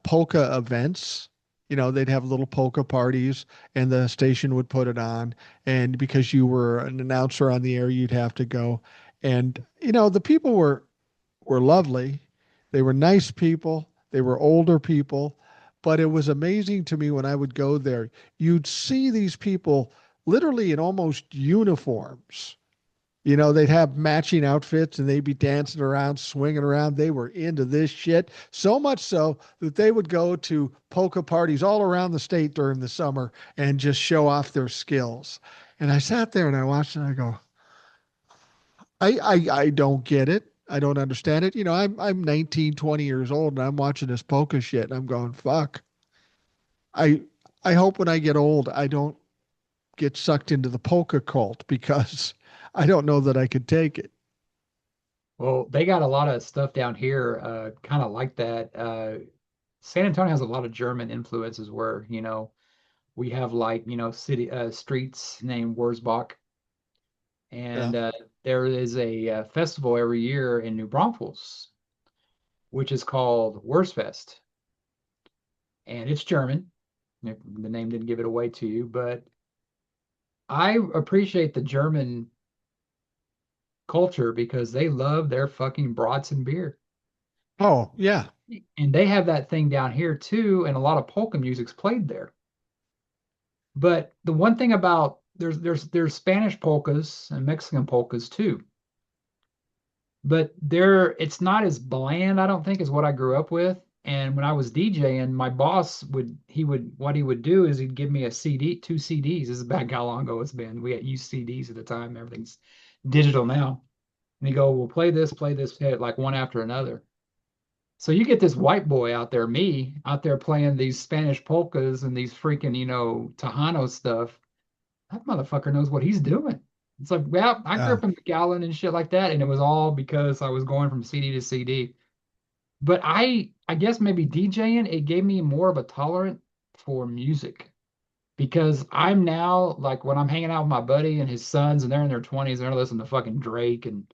polka events. They'd have little polka parties, and the station would put it on. And because you were an announcer on the air, you'd have to go. And the people were lovely. They were nice people. They were older people. But it was amazing to me when I would go there. You'd see these people literally in almost uniforms. They'd have matching outfits and they'd be dancing around, swinging around. They were into this shit. So much so that they would go to polka parties all around the state during the summer and just show off their skills. And I sat there and I watched and I go, I don't get it. I don't understand it. I'm 19, 20 years old and I'm watching this polka shit and I'm going, fuck. I I hope when I get old I don't get sucked into the polka cult because I don't know that I could take it. Well, they got a lot of stuff down here, kind of like that. San Antonio has a lot of German influences where, we have like, city streets named Wurzbach. Yeah. And there is a festival every year in New Braunfels, which is called Wurzfest. And it's German. The name didn't give it away to you, but I appreciate the German culture because they love their fucking brats and beer. Oh, yeah. And they have that thing down here too, and a lot of polka music's played there. But the one thing about there's Spanish polkas and Mexican polkas too. But it's not as bland, I don't think, as what I grew up with. And when I was DJing, my boss what he would do is he'd give me a CD, two CDs. This is back how long ago it's been. We had used CDs at the time. Everything's digital now. And he'd go, well, play this, hit like one after another. So you get this white boy out there, me, out there playing these Spanish polkas and these freaking, Tejano stuff. That motherfucker knows what he's doing. It's like, well, I grew Yeah. up in McAllen and shit like that, and it was all because I was going from CD to CD. But I guess maybe DJing, it gave me more of a tolerance for music because I'm now like when I'm hanging out with my buddy and his sons and they're in their 20s, they're listening to fucking Drake and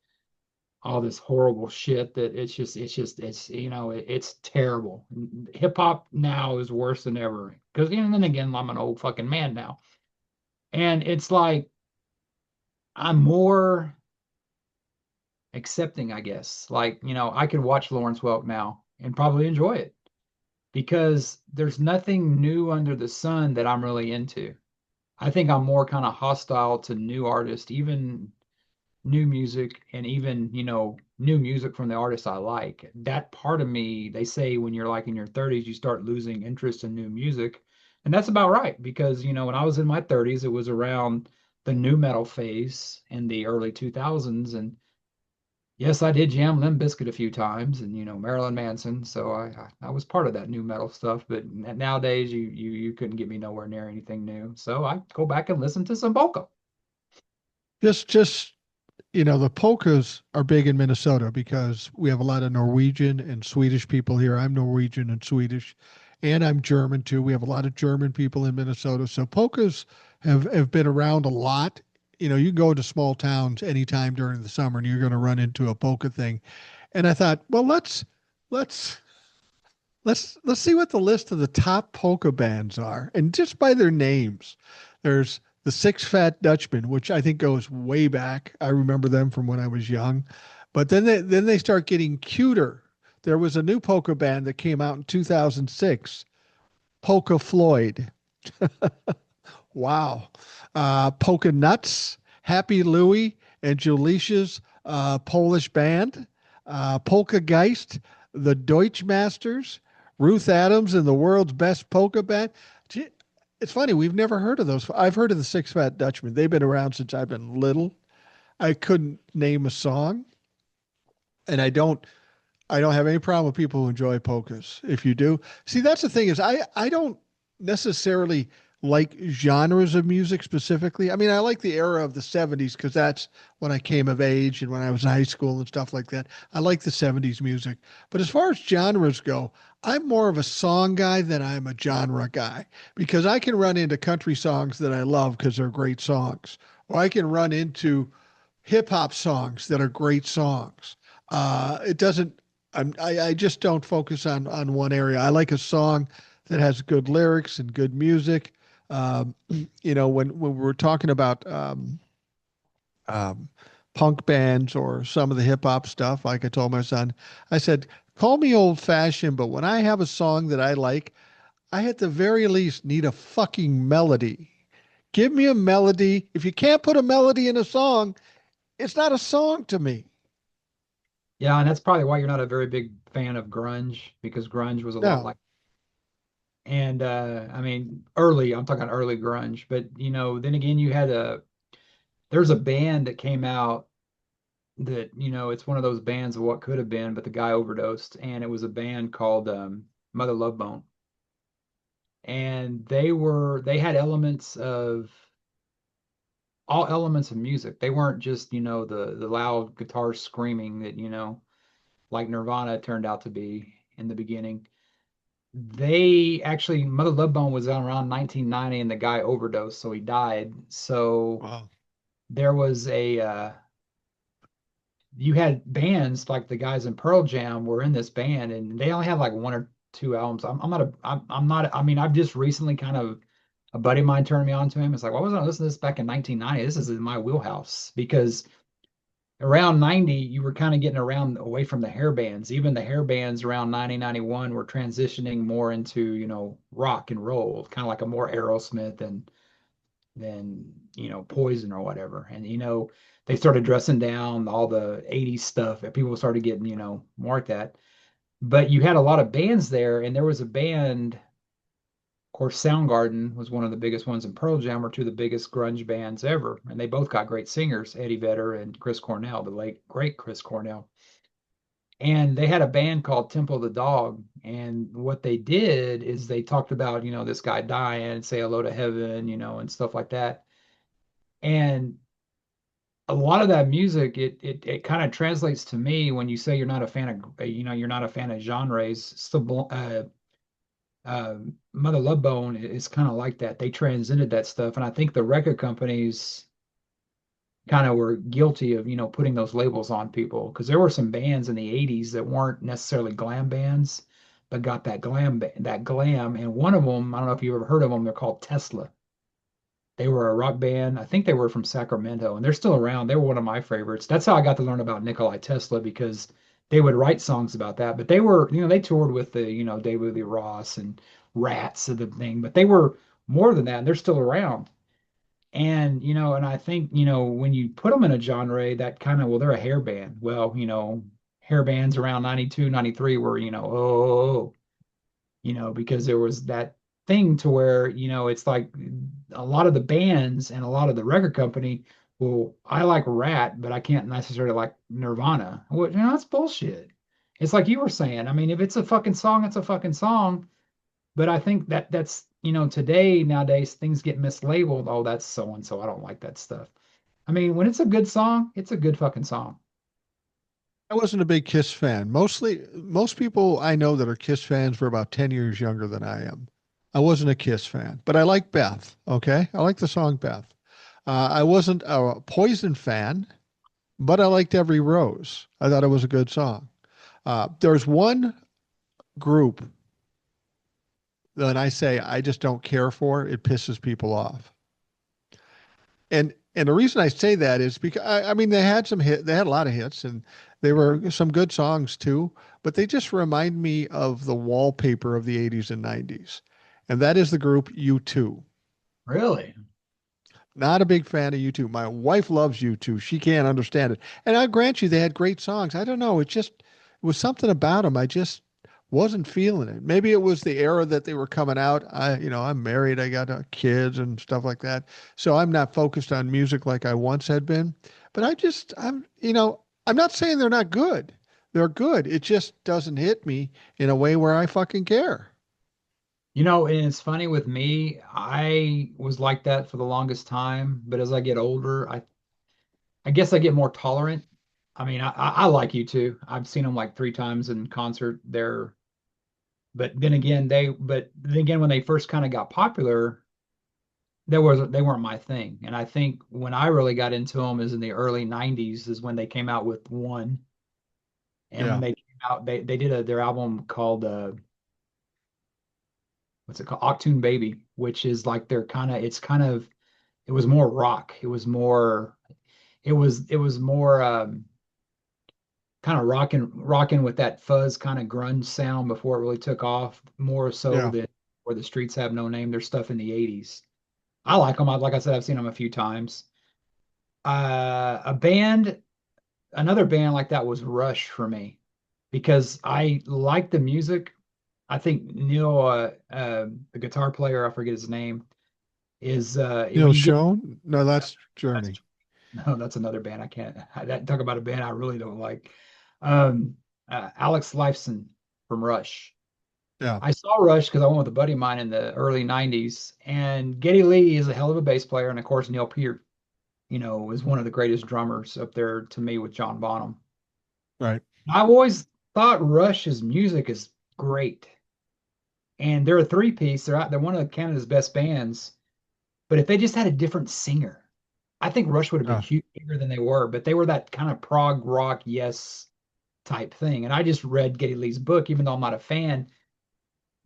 all this horrible shit that it's terrible. Hip hop now is worse than ever because and then again I'm an old fucking man now, and it's like I'm more accepting, I guess. Like I could watch Lawrence Welk now and probably enjoy it because there's nothing new under the sun that I'm really into. I think I'm more kind of hostile to new artists, even new music and even, new music from the artists I like. That part of me, they say when you're like in your 30s, you start losing interest in new music. And that's about right because, when I was in my 30s, it was around the new metal phase in the early 2000s. And yes, I did jam Limp Bizkit a few times and, Marilyn Manson. So I was part of that new metal stuff. But nowadays, you couldn't get me nowhere near anything new. So I go back and listen to some polka. Just the polkas are big in Minnesota because we have a lot of Norwegian and Swedish people here. I'm Norwegian and Swedish, and I'm German too. We have a lot of German people in Minnesota. So polkas have been around a lot. You can go to small towns anytime during the summer and you're going to run into a polka thing. And I thought, well, let's let's see what the list of the top polka bands are. And just by their names, there's the Six Fat Dutchmen, which I think goes way back. I remember them from when I was young. But then they start getting cuter. There was a new polka band that came out in 2006, Polka Floyd. Wow. Polka Nuts, Happy Louie, and Julicia's Polish band, Polka Geist, the Deutschmasters, Ruth Adams and the world's best polka band. Gee, it's funny, we've never heard of those. I've heard of the Six Fat Dutchmen. They've been around since I've been little. I couldn't name a song, and I don't have any problem with people who enjoy polkas. If you do, see, that's the thing is I don't necessarily like genres of music specifically. I mean, I like the era of the 70s because that's when I came of age and when I was in high school and stuff like that. I like the 70s music. But as far as genres go, I'm more of a song guy than I'm a genre guy because I can run into country songs that I love because they're great songs, or I can run into hip hop songs that are great songs. It doesn't I just don't focus on one area. I like a song that has good lyrics and good music. Um, when we're talking about um, punk bands or some of the hip hop stuff, like I told my son, I said, call me old fashioned, but when I have a song that I like, I at the very least need a fucking melody. Give me a melody. If you can't put a melody in a song, it's not a song to me. Yeah, and that's probably why you're not a very big fan of grunge because grunge was a lot No. like, and I mean early, I'm talking early grunge, but then again you had there's a band that came out that, it's one of those bands of what could have been, but the guy overdosed, and it was a band called Mother Love Bone. And they had elements of all elements of music. They weren't just, the loud guitar screaming that, like Nirvana turned out to be in the beginning. They actually, Mother Love Bone was around 1990 and the guy overdosed, so he died. So Wow. there was you had bands like the guys in Pearl Jam were in this band and they only had like one or two albums. I'm not, I mean, I've just recently kind of, a buddy of mine turned me on to him. It's like, why wasn't I listening to this back in 1990? This is in my wheelhouse because around 90, you were kind of getting around away from the hair bands. Even the hair bands around 1991 were transitioning more into, rock and roll, kind of like a more Aerosmith than, Poison or whatever. And, they started dressing down all the 80s stuff and people started getting, more like that. But you had a lot of bands there, and there was a band, of course, Soundgarden was one of the biggest ones, and Pearl Jam were two of the biggest grunge bands ever. And they both got great singers, Eddie Vedder and Chris Cornell, the late great Chris Cornell. And they had a band called Temple of the Dog. And what they did is they talked about, this guy dying, say hello to heaven, and stuff like that. And a lot of that music, it kind of translates to me when you say you're not a fan of, you're not a fan of genres. Still, uh, Mother Love Bone is kind of like that. They transcended that stuff, and I think the record companies kind of were guilty of, putting those labels on people because there were some bands in the '80s that weren't necessarily glam bands, but got that glam. And one of them, I don't know if you've ever heard of them. They're called Tesla. They were a rock band. I think they were from Sacramento, and they're still around. They were one of my favorites. That's how I got to learn about Nikolai Tesla because they would write songs about that. But they were, they toured with the, David Lee Ross and Rats and the thing, but they were more than that, and they're still around. And, and I think, when you put them in a genre, that kind of, well, they're a hair band. Well, hair bands around 92, 93 were, oh, because there was that thing to where, it's like a lot of the bands and a lot of the record company, well, I like Rat, but I can't necessarily like Nirvana. Well, that's bullshit. It's like you were saying. I mean, if it's a fucking song, it's a fucking song. But I think that's, today, nowadays, things get mislabeled. Oh, that's so and so. I don't like that stuff. I mean, when it's a good song, it's a good fucking song. I wasn't a big Kiss fan. Most people I know that are Kiss fans were about 10 years younger than I am. I wasn't a Kiss fan, but I like Beth. Okay. I like the song Beth. I wasn't a Poison fan, but I liked Every Rose. I thought it was a good song. There's one group that I say I just don't care for. It pisses people off. And the reason I say that is because I mean they had a lot of hits and they were some good songs too, but they just remind me of the wallpaper of the 80s and 90s. And that is the group U2. Really? Not a big fan of U2. My wife loves U2. She can't understand it. And I grant you, they had great songs. I don't know. It was something about them. I just wasn't feeling it. Maybe it was the era that they were coming out. I'm married. I got kids and stuff like that. So I'm not focused on music like I once had been. But I'm not saying they're not good. They're good. It just doesn't hit me in a way where I fucking care. And it's funny with me, I was like that for the longest time, but as I get older, I guess I get more tolerant. I mean, I like you too. I've seen them like 3 times in concert there, but then again, when they first kind of got popular, they weren't my thing. And I think when I really got into them is in the early 90s is when they came out with One. And when Yeah. they came out, they did their album called what's it called? Octoon Baby, which is like their it was more rock. It was more kind of rocking with that fuzz kind of grunge sound before it really took off, more so Yeah. than where the streets have no name. Their stuff in the 80s. I like them. Like I said, I've seen them a few times. Uh, a band, Another band like that was Rush for me because I like the music. I think Neil, the guitar player, I forget his name, is when Neil you get Schon? No, that's that's Journey. no, that's another band I can't talk about a band I really don't like. Um, Alex Lifeson from Rush. Yeah. I saw Rush because I went with a buddy of mine in the early 90s, and Geddy Lee is a hell of a bass player, and of course Neil Peart, is one of the greatest drummers up there to me with John Bonham. Right. I've always thought Rush's music is great, and they're a three-piece. They're one of Canada's best bands. But if they just had a different singer, I think Rush would have been Yeah. huge, bigger than they were. But they were that kind of prog rock, yes type thing. And I just read Geddy Lee's book, even though I'm not a fan.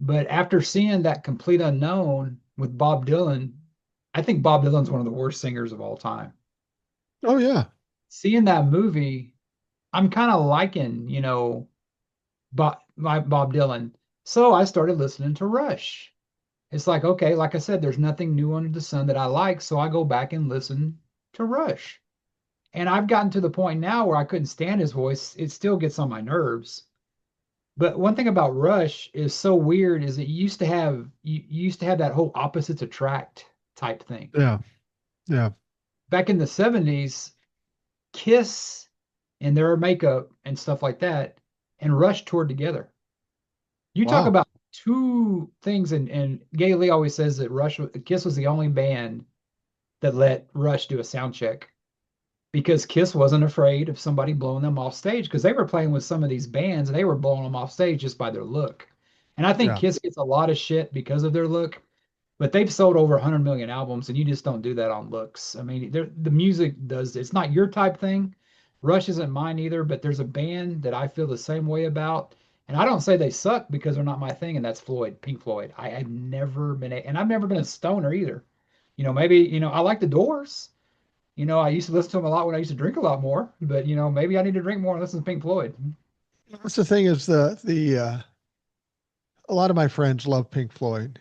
But after seeing that Complete Unknown with Bob Dylan, I think Bob Dylan's one of the worst singers of all time. Oh yeah. Seeing that movie, I'm kind of liking, Bob Dylan. So I started listening to Rush. It's like, okay, like I said, there's nothing new under the sun that I like, so I go back and listen to Rush. And I've gotten to the point now where I couldn't stand his voice. It still gets on my nerves. But one thing about Rush is so weird is that you used to have that whole opposites attract type thing. Yeah. Yeah. Back in the 70s, Kiss and their makeup and stuff like that and Rush toured together. You talk Wow. about two things, and Gay Lee always says that Kiss was the only band that let Rush do a sound check because Kiss wasn't afraid of somebody blowing them off stage because they were playing with some of these bands and they were blowing them off stage just by their look. And I think Yeah. Kiss gets a lot of shit because of their look, but they've sold over 100 million albums and you just don't do that on looks. I mean, the music does, it's not your type thing. Rush isn't mine either, but there's a band that I feel the same way about. And I don't say they suck because they're not my thing, and that's Pink Floyd. I've never been and I've never been a stoner either. Maybe, I like the Doors. I used to listen to them a lot when I used to drink a lot more, but maybe I need to drink more and listen to Pink Floyd. That's the thing is the a lot of my friends love Pink Floyd,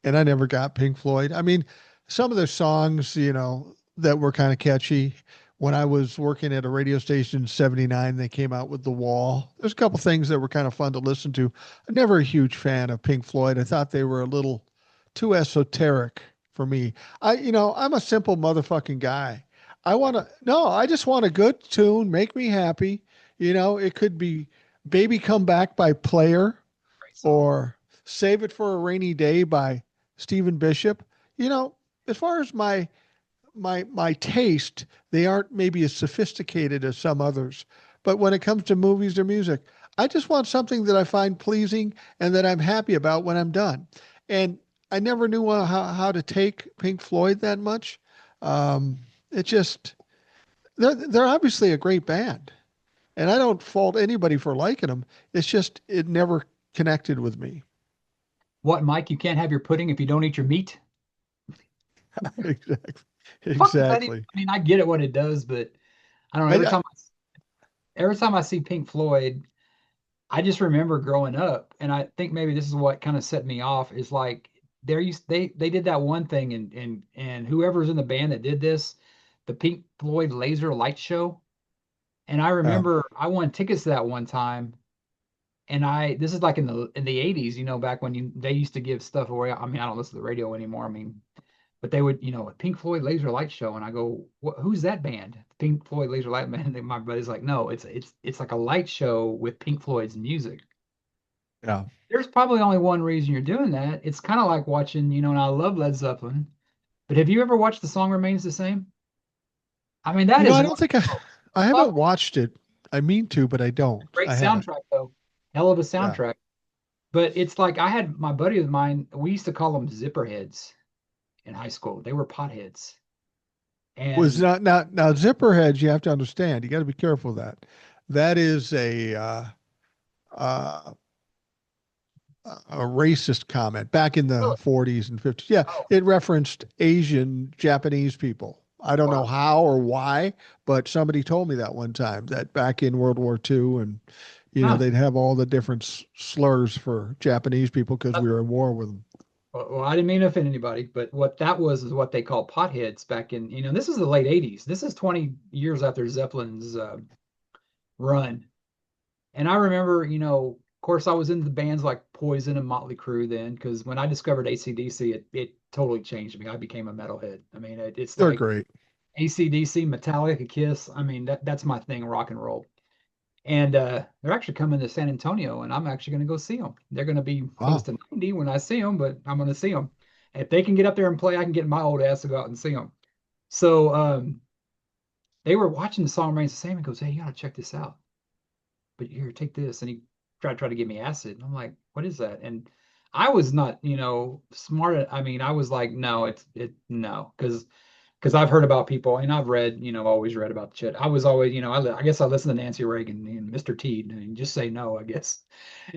and I never got Pink Floyd. I mean, some of their songs, that were kind of catchy. When I was working at a radio station in '79, they came out with The Wall. There's a couple things that were kind of fun to listen to. I'm never a huge fan of Pink Floyd. I thought they were a little too esoteric for me. I'm a simple motherfucking guy. No, I just want a good tune, make me happy. It could be Baby Come Back by Player Great song. or Save It for a Rainy Day by Stephen Bishop. You know, as far as my taste, they aren't maybe as sophisticated as some others. But when it comes to movies or music, I just want something that I find pleasing and that I'm happy about when I'm done. And I never knew how to take Pink Floyd that much. It just they're obviously a great band, and I don't fault anybody for liking them. It's just it never connected with me. What, Mike? You can't have your pudding if you don't eat your meat? Exactly. Fuck does that even, Exactly. I mean, I get it what it does, but I don't know. I, I Every time I see Pink Floyd, I just remember growing up, and I think maybe this is what kind of set me off is like they did that one thing, and whoever's in the band that did this, the Pink Floyd laser light show. And I Yeah. remember I won tickets to that one time. And this is like in the 80s, back when they used to give stuff away. I mean, I don't listen to the radio anymore. I mean, but they would, a Pink Floyd Laser Light Show, and I go, who's that band? Pink Floyd Laser Light Band. And my buddy's like, no, it's like a light show with Pink Floyd's music. Yeah. There's probably only one reason you're doing that. It's kind of like watching, and I love Led Zeppelin, but have you ever watched The Song Remains the Same? I mean, that is I one don't think I fuck haven't watched it. I mean to, but I don't. great I haven't. soundtrack though, hell of a Yeah. soundtrack. But it's like I had my buddy of mine. We used to call them zipper heads in high school. They were potheads, Was and not now Zipperheads, you have to understand. You got to be careful of that. That is uh, a racist comment back in the really, 40s and 50s. Yeah, oh it referenced Asian Japanese people. I don't know wow, how or why, but somebody told me that one time that back in World War II, and huh. they'd have all the different slurs for Japanese people because we were in war with them. Well, I didn't mean to offend anybody, but what that was is what they call potheads back in, this is the late 80s. This is 20 years after Zeppelin's run. And I remember, of course, I was into the bands like Poison and Motley Crue then, because when I discovered AC/DC, it totally changed me. I became a metalhead. I mean, it's They're like great. AC/DC, Metallica, Kiss. I mean, that's my thing, rock and roll. And they're actually coming to San Antonio, and I'm actually going to go see them. They're going to be close Wow. to 90 when I see them, but I'm going to see them. If they can get up there and play, I can get my old ass to go out and see them. So they were watching the song Remains the Same and goes, hey, you got to check this out. But here, take this. And he tried to give me acid. And I'm like, what is that? And I was not, smart. I mean, I was like, no, no, because I've heard about people and I've read, always read about the shit. I was always, I guess I listened to Nancy Reagan and Mr. T and just say no, I guess.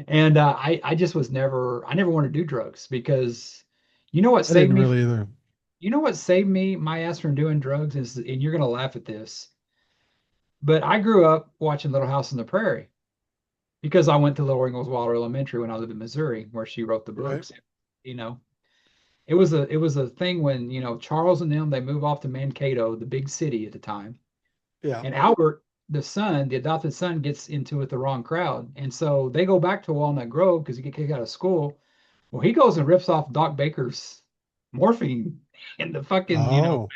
And I just I never want to do drugs because you know what I saved didn't me, really either. my ass from doing drugs is, and you're gonna laugh at this, but I grew up watching Little House on the Prairie because I went to Lower Ingalls Wilder Elementary when I lived in Missouri, where she wrote the Right. books. You know, it was a thing when Charles and them they move off to Mankato, the big city at the time, Yeah. and Albert, the adopted son, gets into with the wrong crowd, and so they go back to Walnut Grove because he get kicked out of school. Well, he goes and rips off Doc Baker's morphine in the fucking Oh,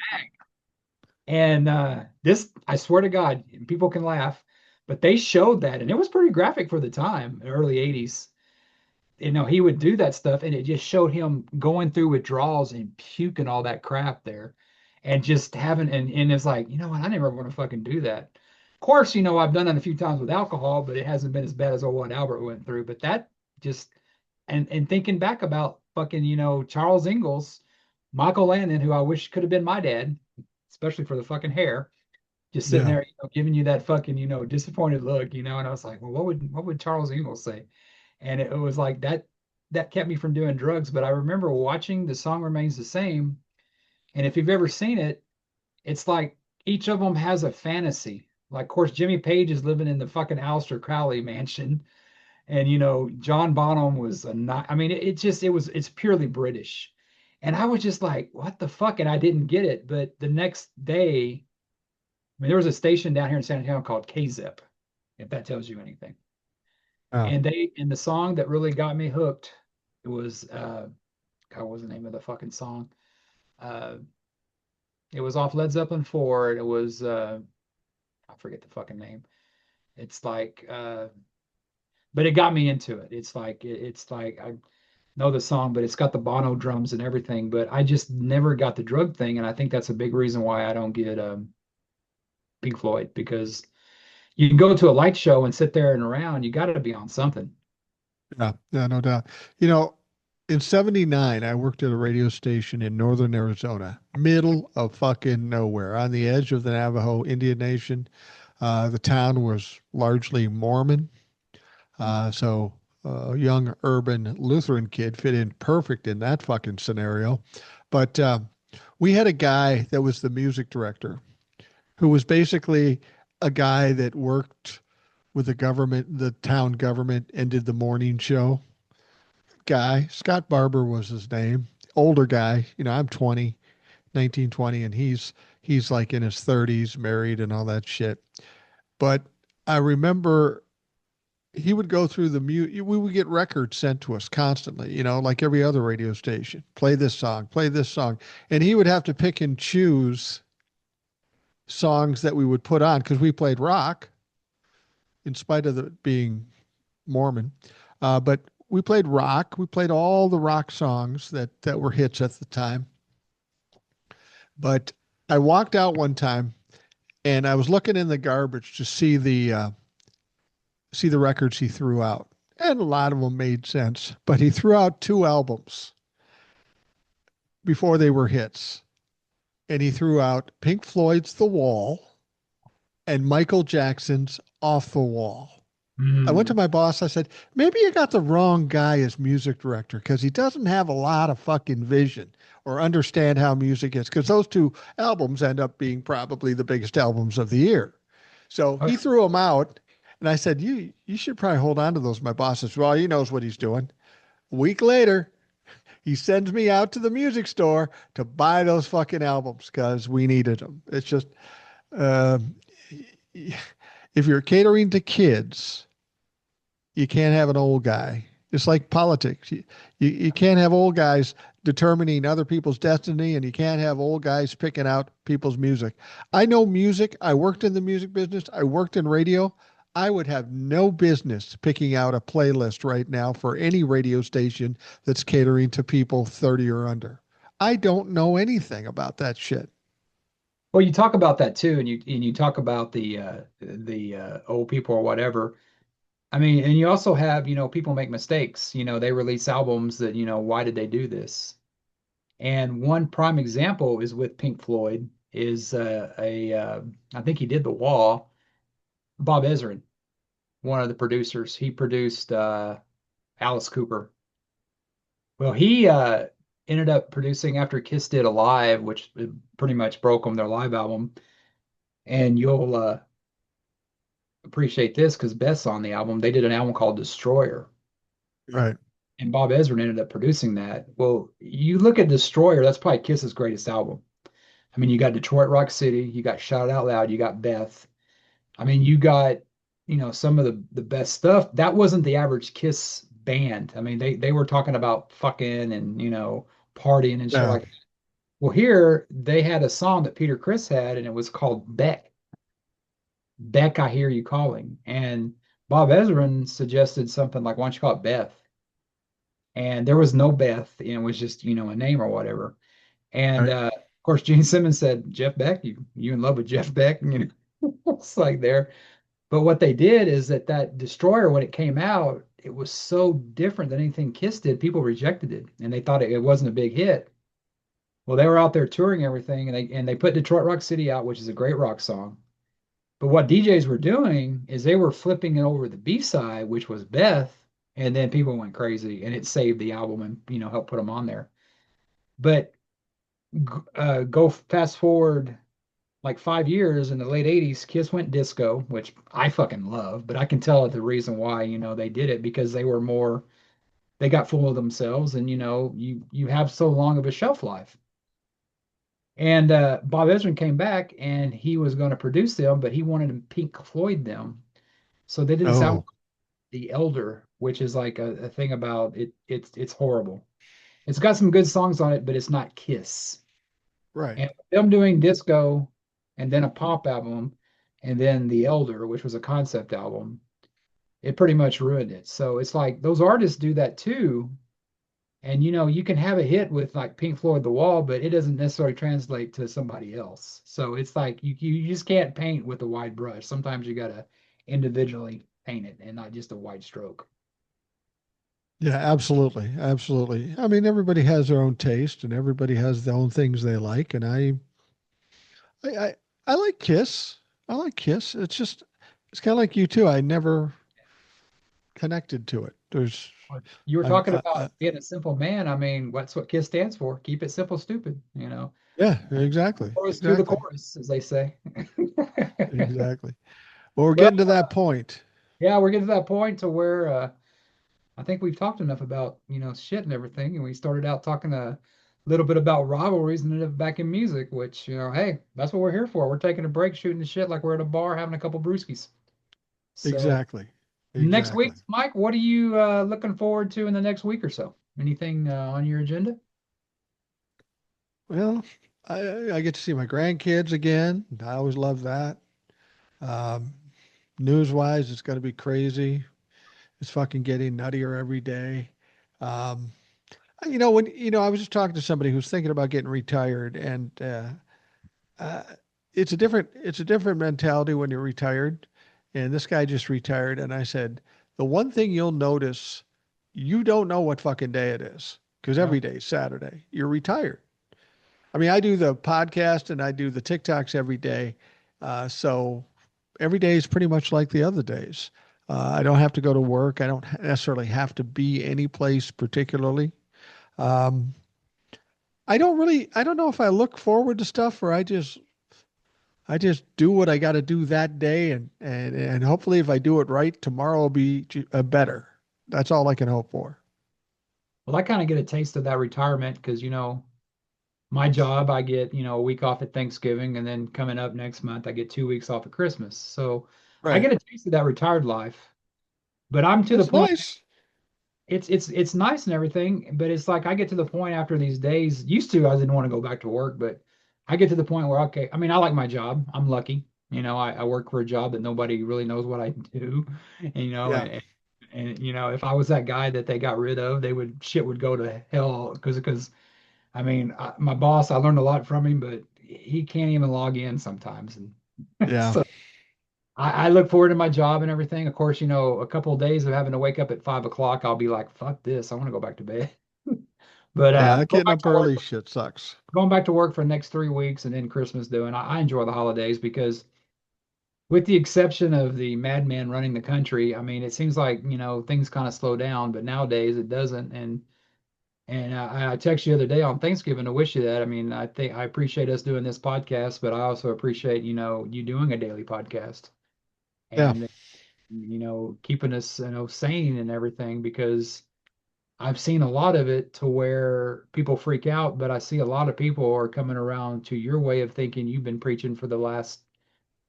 and this I swear to God, people can laugh, but they showed that, and it was pretty graphic for the time, early '80s. He would do that stuff and it just showed him going through withdrawals and puking all that crap there and just having and it's like, what, I never want to fucking do that. Of course, I've done it a few times with alcohol, but it hasn't been as bad as what Albert went through. But that just and thinking back about fucking, Charles Ingalls, Michael Landon, who I wish could have been my dad, especially for the fucking hair, just sitting yeah. there, giving you that fucking, disappointed look, and I was like, well, what would Charles Ingalls say? And it was like that kept me from doing drugs. But I remember watching The Song Remains the Same, and if you've ever seen it, it's like each of them has a fantasy. Like, of course, Jimmy Page is living in the fucking Aleister Crowley mansion, and John Bonham was a not. I mean, it's purely British, and I was just like, what the fuck, and I didn't get it. But the next day, I mean, there was a station down here in San Antonio called KZIP, if that tells you anything. Oh, And the song that really got me hooked, it was God, what was the name of the fucking song? Uh it was off Led Zeppelin 4. It was I forget the fucking name. It's like but it got me into it. It's like I know the song, but it's got the Bono drums and everything, but I just never got the drug thing, and I think that's a big reason why I don't get Pink Floyd, because you can go to a light show and sit there and around, you got to be on something. yeah. Yeah, no doubt. You know, in 79, I worked at a radio station in northern Arizona, middle of fucking nowhere, on the edge of the Navajo Indian Nation. The town was largely Mormon. So a young urban Lutheran kid fit in perfect in that fucking scenario. But we had a guy that was the music director who was basically a guy that worked with the government, the town government, and did the morning show. Guy, Scott Barber was his name. older guy. I'm 20, 19, 20, and he's like in his 30s, married and all that shit. But I remember he would go through we would get records sent to us constantly, like every other radio station. Play this song. And he would have to pick and choose songs that we would put on because we played rock in spite of the being Mormon. But we played rock. We played all the rock songs that were hits at the time. But I walked out one time and I was looking in the garbage to see the records he threw out. And a lot of them made sense, but he threw out two albums before they were hits. And he threw out Pink Floyd's The Wall and Michael Jackson's Off the Wall. I went to Mm. my boss. I said, maybe you got the wrong guy as music director because he doesn't have a lot of fucking vision or understand how music is. Because those two albums end up being probably the biggest albums of the year. So Oh, he threw them out. And I said, you should probably hold on to those. My boss says, well, he knows what he's doing. A week later, he sends me out to the music store to buy those fucking albums because we needed them. It's just, uh, if you're catering to kids, you can't have an old guy. It's like politics. You can't have old guys determining other people's destiny, and you can't have old guys picking out people's music. I know music. I worked in the music business. I worked in radio. I would have no business picking out a playlist right now for any radio station that's catering to people 30 or under. I don't know anything about that shit. well, you talk about that too, and you talk about the old people or whatever. I mean, and you also have, people make mistakes. They release albums that, why did they do this? And one prime example is with Pink Floyd is I think he did The Wall. Bob Ezrin, one of the producers. He produced Alice Cooper. Well, he ended up producing after Kiss did Alive, which pretty much broke them their live album. And you'll appreciate this because Beth's on the album. They did an album called Destroyer, Right. and Bob Ezrin ended up producing that. Well, you look at Destroyer, that's probably Kiss's greatest album. I mean, you got Detroit Rock City, you got Shout It Out Loud, you got Beth. I mean, you got, some of the best stuff. That wasn't the average Kiss band. I mean, they were talking about fucking and, partying and shit Yeah. like that. Well, here they had a song that Peter Criss had, and it was called Beck. Beck, I Hear You Calling. And Bob Ezrin suggested something like, why don't you call it Beth? And there was no Beth, it was just, a name or whatever. And Right. of course, Gene Simmons said, Jeff Beck, you in love with Jeff Beck? It's like there. But what they did is that Destroyer, when it came out, it was so different than anything Kiss did. People rejected it, and they thought it wasn't a big hit. Well, they were out there touring everything, and they put Detroit Rock City out, which is a great rock song. But what DJs were doing is they were flipping it over the B side, which was Beth, and then people went crazy, and it saved the album and helped put them on there. But go fast forward like 5 years in the late 80s, Kiss went disco, which I fucking love, but I can tell the reason why, they did it because they got full of themselves and you have so long of a shelf life. And Bob Ezrin came back and he was going to produce them, but he wanted to Pink Floyd them. So they did this album, Oh, The Elder, which is like a thing about it. It's horrible. It's got some good songs on it, but it's not Kiss. right. And them doing disco and then a pop album and then The Elder, which was a concept album, it pretty much ruined it. So it's like those artists do that too. And you can have a hit with like Pink Floyd The Wall, but it doesn't necessarily translate to somebody else. So it's like you just can't paint with a wide brush. Sometimes you gotta individually paint it and not just a wide stroke. Yeah, absolutely. Absolutely. I mean, everybody has their own taste and everybody has their own things they like. And I, I, I like Kiss. I like Kiss. It's kind of like you too. I never connected to it. You were I'm, talking about being a simple man. I mean, that's what KISS stands for. Keep it simple, stupid. yeah, exactly. Chorus to the Exactly. chorus, as they say. Exactly. Well, we're Well, getting to that point. yeah, we're getting to that point to where I think we've talked enough about, shit and everything. And we started out talking little bit about rivalries and ended up back in music, which, hey, that's what we're here for. We're taking a break, shooting the shit like we're at a bar having a couple brewskis. So Exactly. next week, Exactly. Mike, what are you looking forward to in the next week or so? Anything on your agenda? Well, I get to see my grandkids again. I always love that. Um, News wise, it's going to be crazy. It's fucking getting nuttier every day. Um, I was just talking to somebody who's thinking about getting retired, and uh, it's a different mentality when you're retired. And this guy just retired, and I said, the one thing you'll notice, you don't know what fucking day it is because Yeah. every day is Saturday. You're retired. I mean, I do the podcast and I do the TikToks every day. So every day is pretty much like the other days. I don't have to go to work. I don't necessarily have to be any place particularly. Um, I don't know if I look forward to stuff or I just do what I got to do that day. And hopefully if I do it right, tomorrow will be better. That's all I can hope for. Well, I kind of get a taste of that retirement because, my job, I get, a week off at Thanksgiving, and then coming up next month, I get 2 weeks off at Christmas. So I Right. get a taste of that retired life. But I'm to the That's point, nice. it's nice and everything, but it's like I get to the point after these days. Used to, I didn't want to go back to work, but I get to the point where, okay, I mean, I like my job. I'm lucky. I work for a job that nobody really knows what I do, Yeah. and if I was that guy that they got rid of, they would shit would go to hell because I mean, my boss, I learned a lot from him, but he can't even log in sometimes. And Yeah. so I look forward to my job and everything. Of course, a couple of days of having to wake up at 5 o'clock, I'll be like, fuck this. I want to go back to bed. But Yeah. Getting up early shit sucks. going back to work for the next 3 weeks and then Christmas doing, I enjoy the holidays because with the exception of the madman running the country, I mean, it seems like, things kind of slow down, but nowadays it doesn't. And I texted you the other day on Thanksgiving to wish you that. I mean, I think I appreciate us doing this podcast, but I also appreciate, you doing a daily podcast Yeah. and, keeping us, sane and everything because I've seen a lot of it to where people freak out, but I see a lot of people are coming around to your way of thinking you've been preaching for the last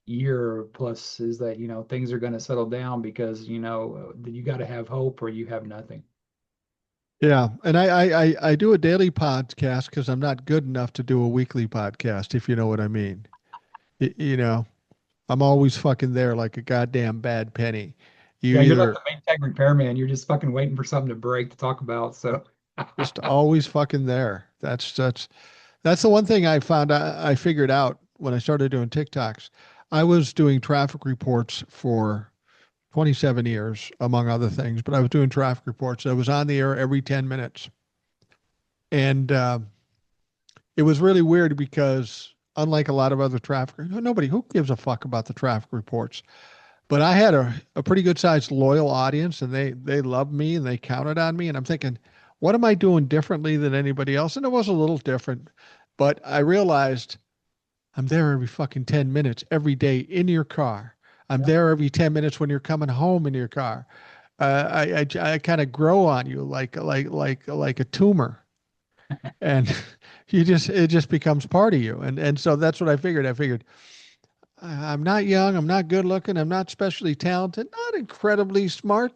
year plus is that, things are going to settle down because, you got to have hope or you have nothing. Yeah, and I do a daily podcast because I'm not good enough to do a weekly podcast, if you know what I mean. I'm always fucking there like a goddamn bad penny. You Yeah, you're like the either main tech repairman. You're just fucking waiting for something to break to talk about. So, just always fucking there. That's the one thing I found I figured out when I started doing TikToks. I was doing traffic reports for 27 years, among other things, but I was doing traffic reports. I was on the air every 10 minutes. And it was really weird because unlike a lot of other traffic, nobody who gives a fuck about the traffic reports. But I had a pretty good sized loyal audience and they loved me and they counted on me. And I'm thinking, what am I doing differently than anybody else? And it was a little different, but I realized I'm there every fucking 10 minutes every day in your car. I'm yeah. there every 10 minutes when you're coming home in your car. I kind of grow on you like a tumor and it just becomes part of you. And so that's what I figured. I figured I'm not young, I'm not good looking, I'm not especially talented, not incredibly smart,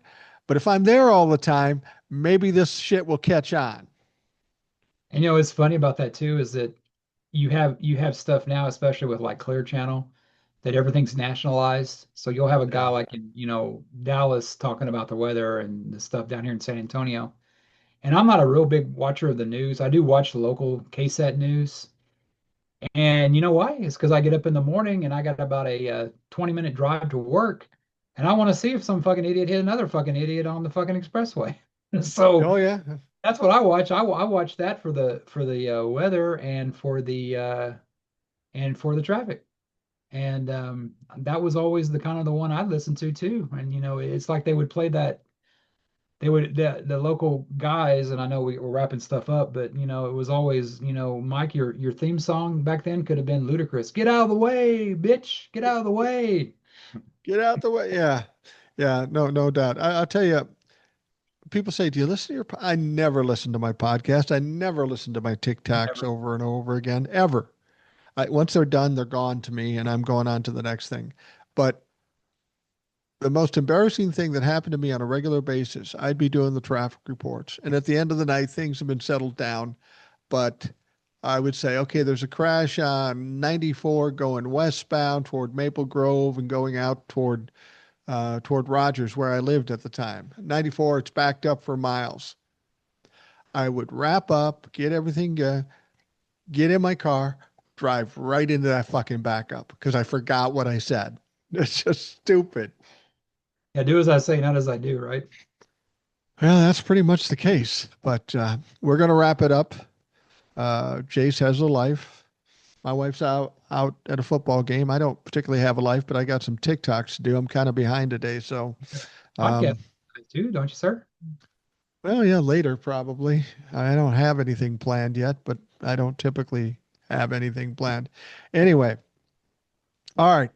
but if I'm there all the time, maybe this shit will catch on. And what's funny about that too is that you have stuff now, especially with like Clear Channel, that everything's nationalized. So you'll have a guy Yeah. like in, Dallas talking about the weather and the stuff down here in San Antonio. And I'm not a real big watcher of the news. I do watch the local KSAT news. And you know why? It's because I get up in the morning and I got about a 20-minute drive to work, and I want to see if some fucking idiot hit another fucking idiot on the fucking expressway. So Oh yeah. that's what I watch. I watch that for the weather and for the traffic. And that was always the kind of the one I'd listen to too. And it's like they would play that the local guys, and I know we're wrapping stuff up, but it was always, Mike, your theme song back then could have been ludicrous. Get out of the way, bitch. Get out of the way. Get out the way. Yeah. Yeah, no doubt. I'll tell you, people say, "Do you listen to your?" I never listen to my podcast. I never listen to my TikToks Never. over and over again, ever. Once they're done, they're gone to me, and I'm going on to the next thing. But the most embarrassing thing that happened to me on a regular basis, I'd be doing the traffic reports, and at the end of the night, things have been settled down. But I would say, okay, there's a crash on 94 going westbound toward Maple Grove and going out toward Rogers, where I lived at the time. 94, it's backed up for miles. I would wrap up, get everything, get in my car, drive right into that fucking backup because I forgot what I said. It's just stupid. Yeah, do as I say, not as I do, right? Well, that's pretty much the case. But we're going to wrap it up. Jace has a life. My wife's out at a football game. I don't particularly have a life, but I got some TikToks to do. I'm kind of behind today, so Podcast um, too, don't you, sir? well, yeah, later probably. I don't have anything planned yet, but I don't typically have anything planned. Anyway, all right.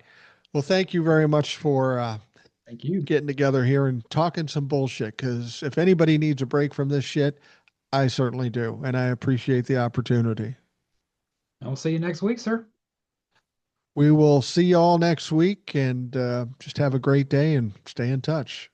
Well, thank you very much for Thank you. getting together here and talking some bullshit. Because if anybody needs a break from this shit, I certainly do, and I appreciate the opportunity. I'll see you next week, sir. We will see you all next week, and just have a great day and stay in touch.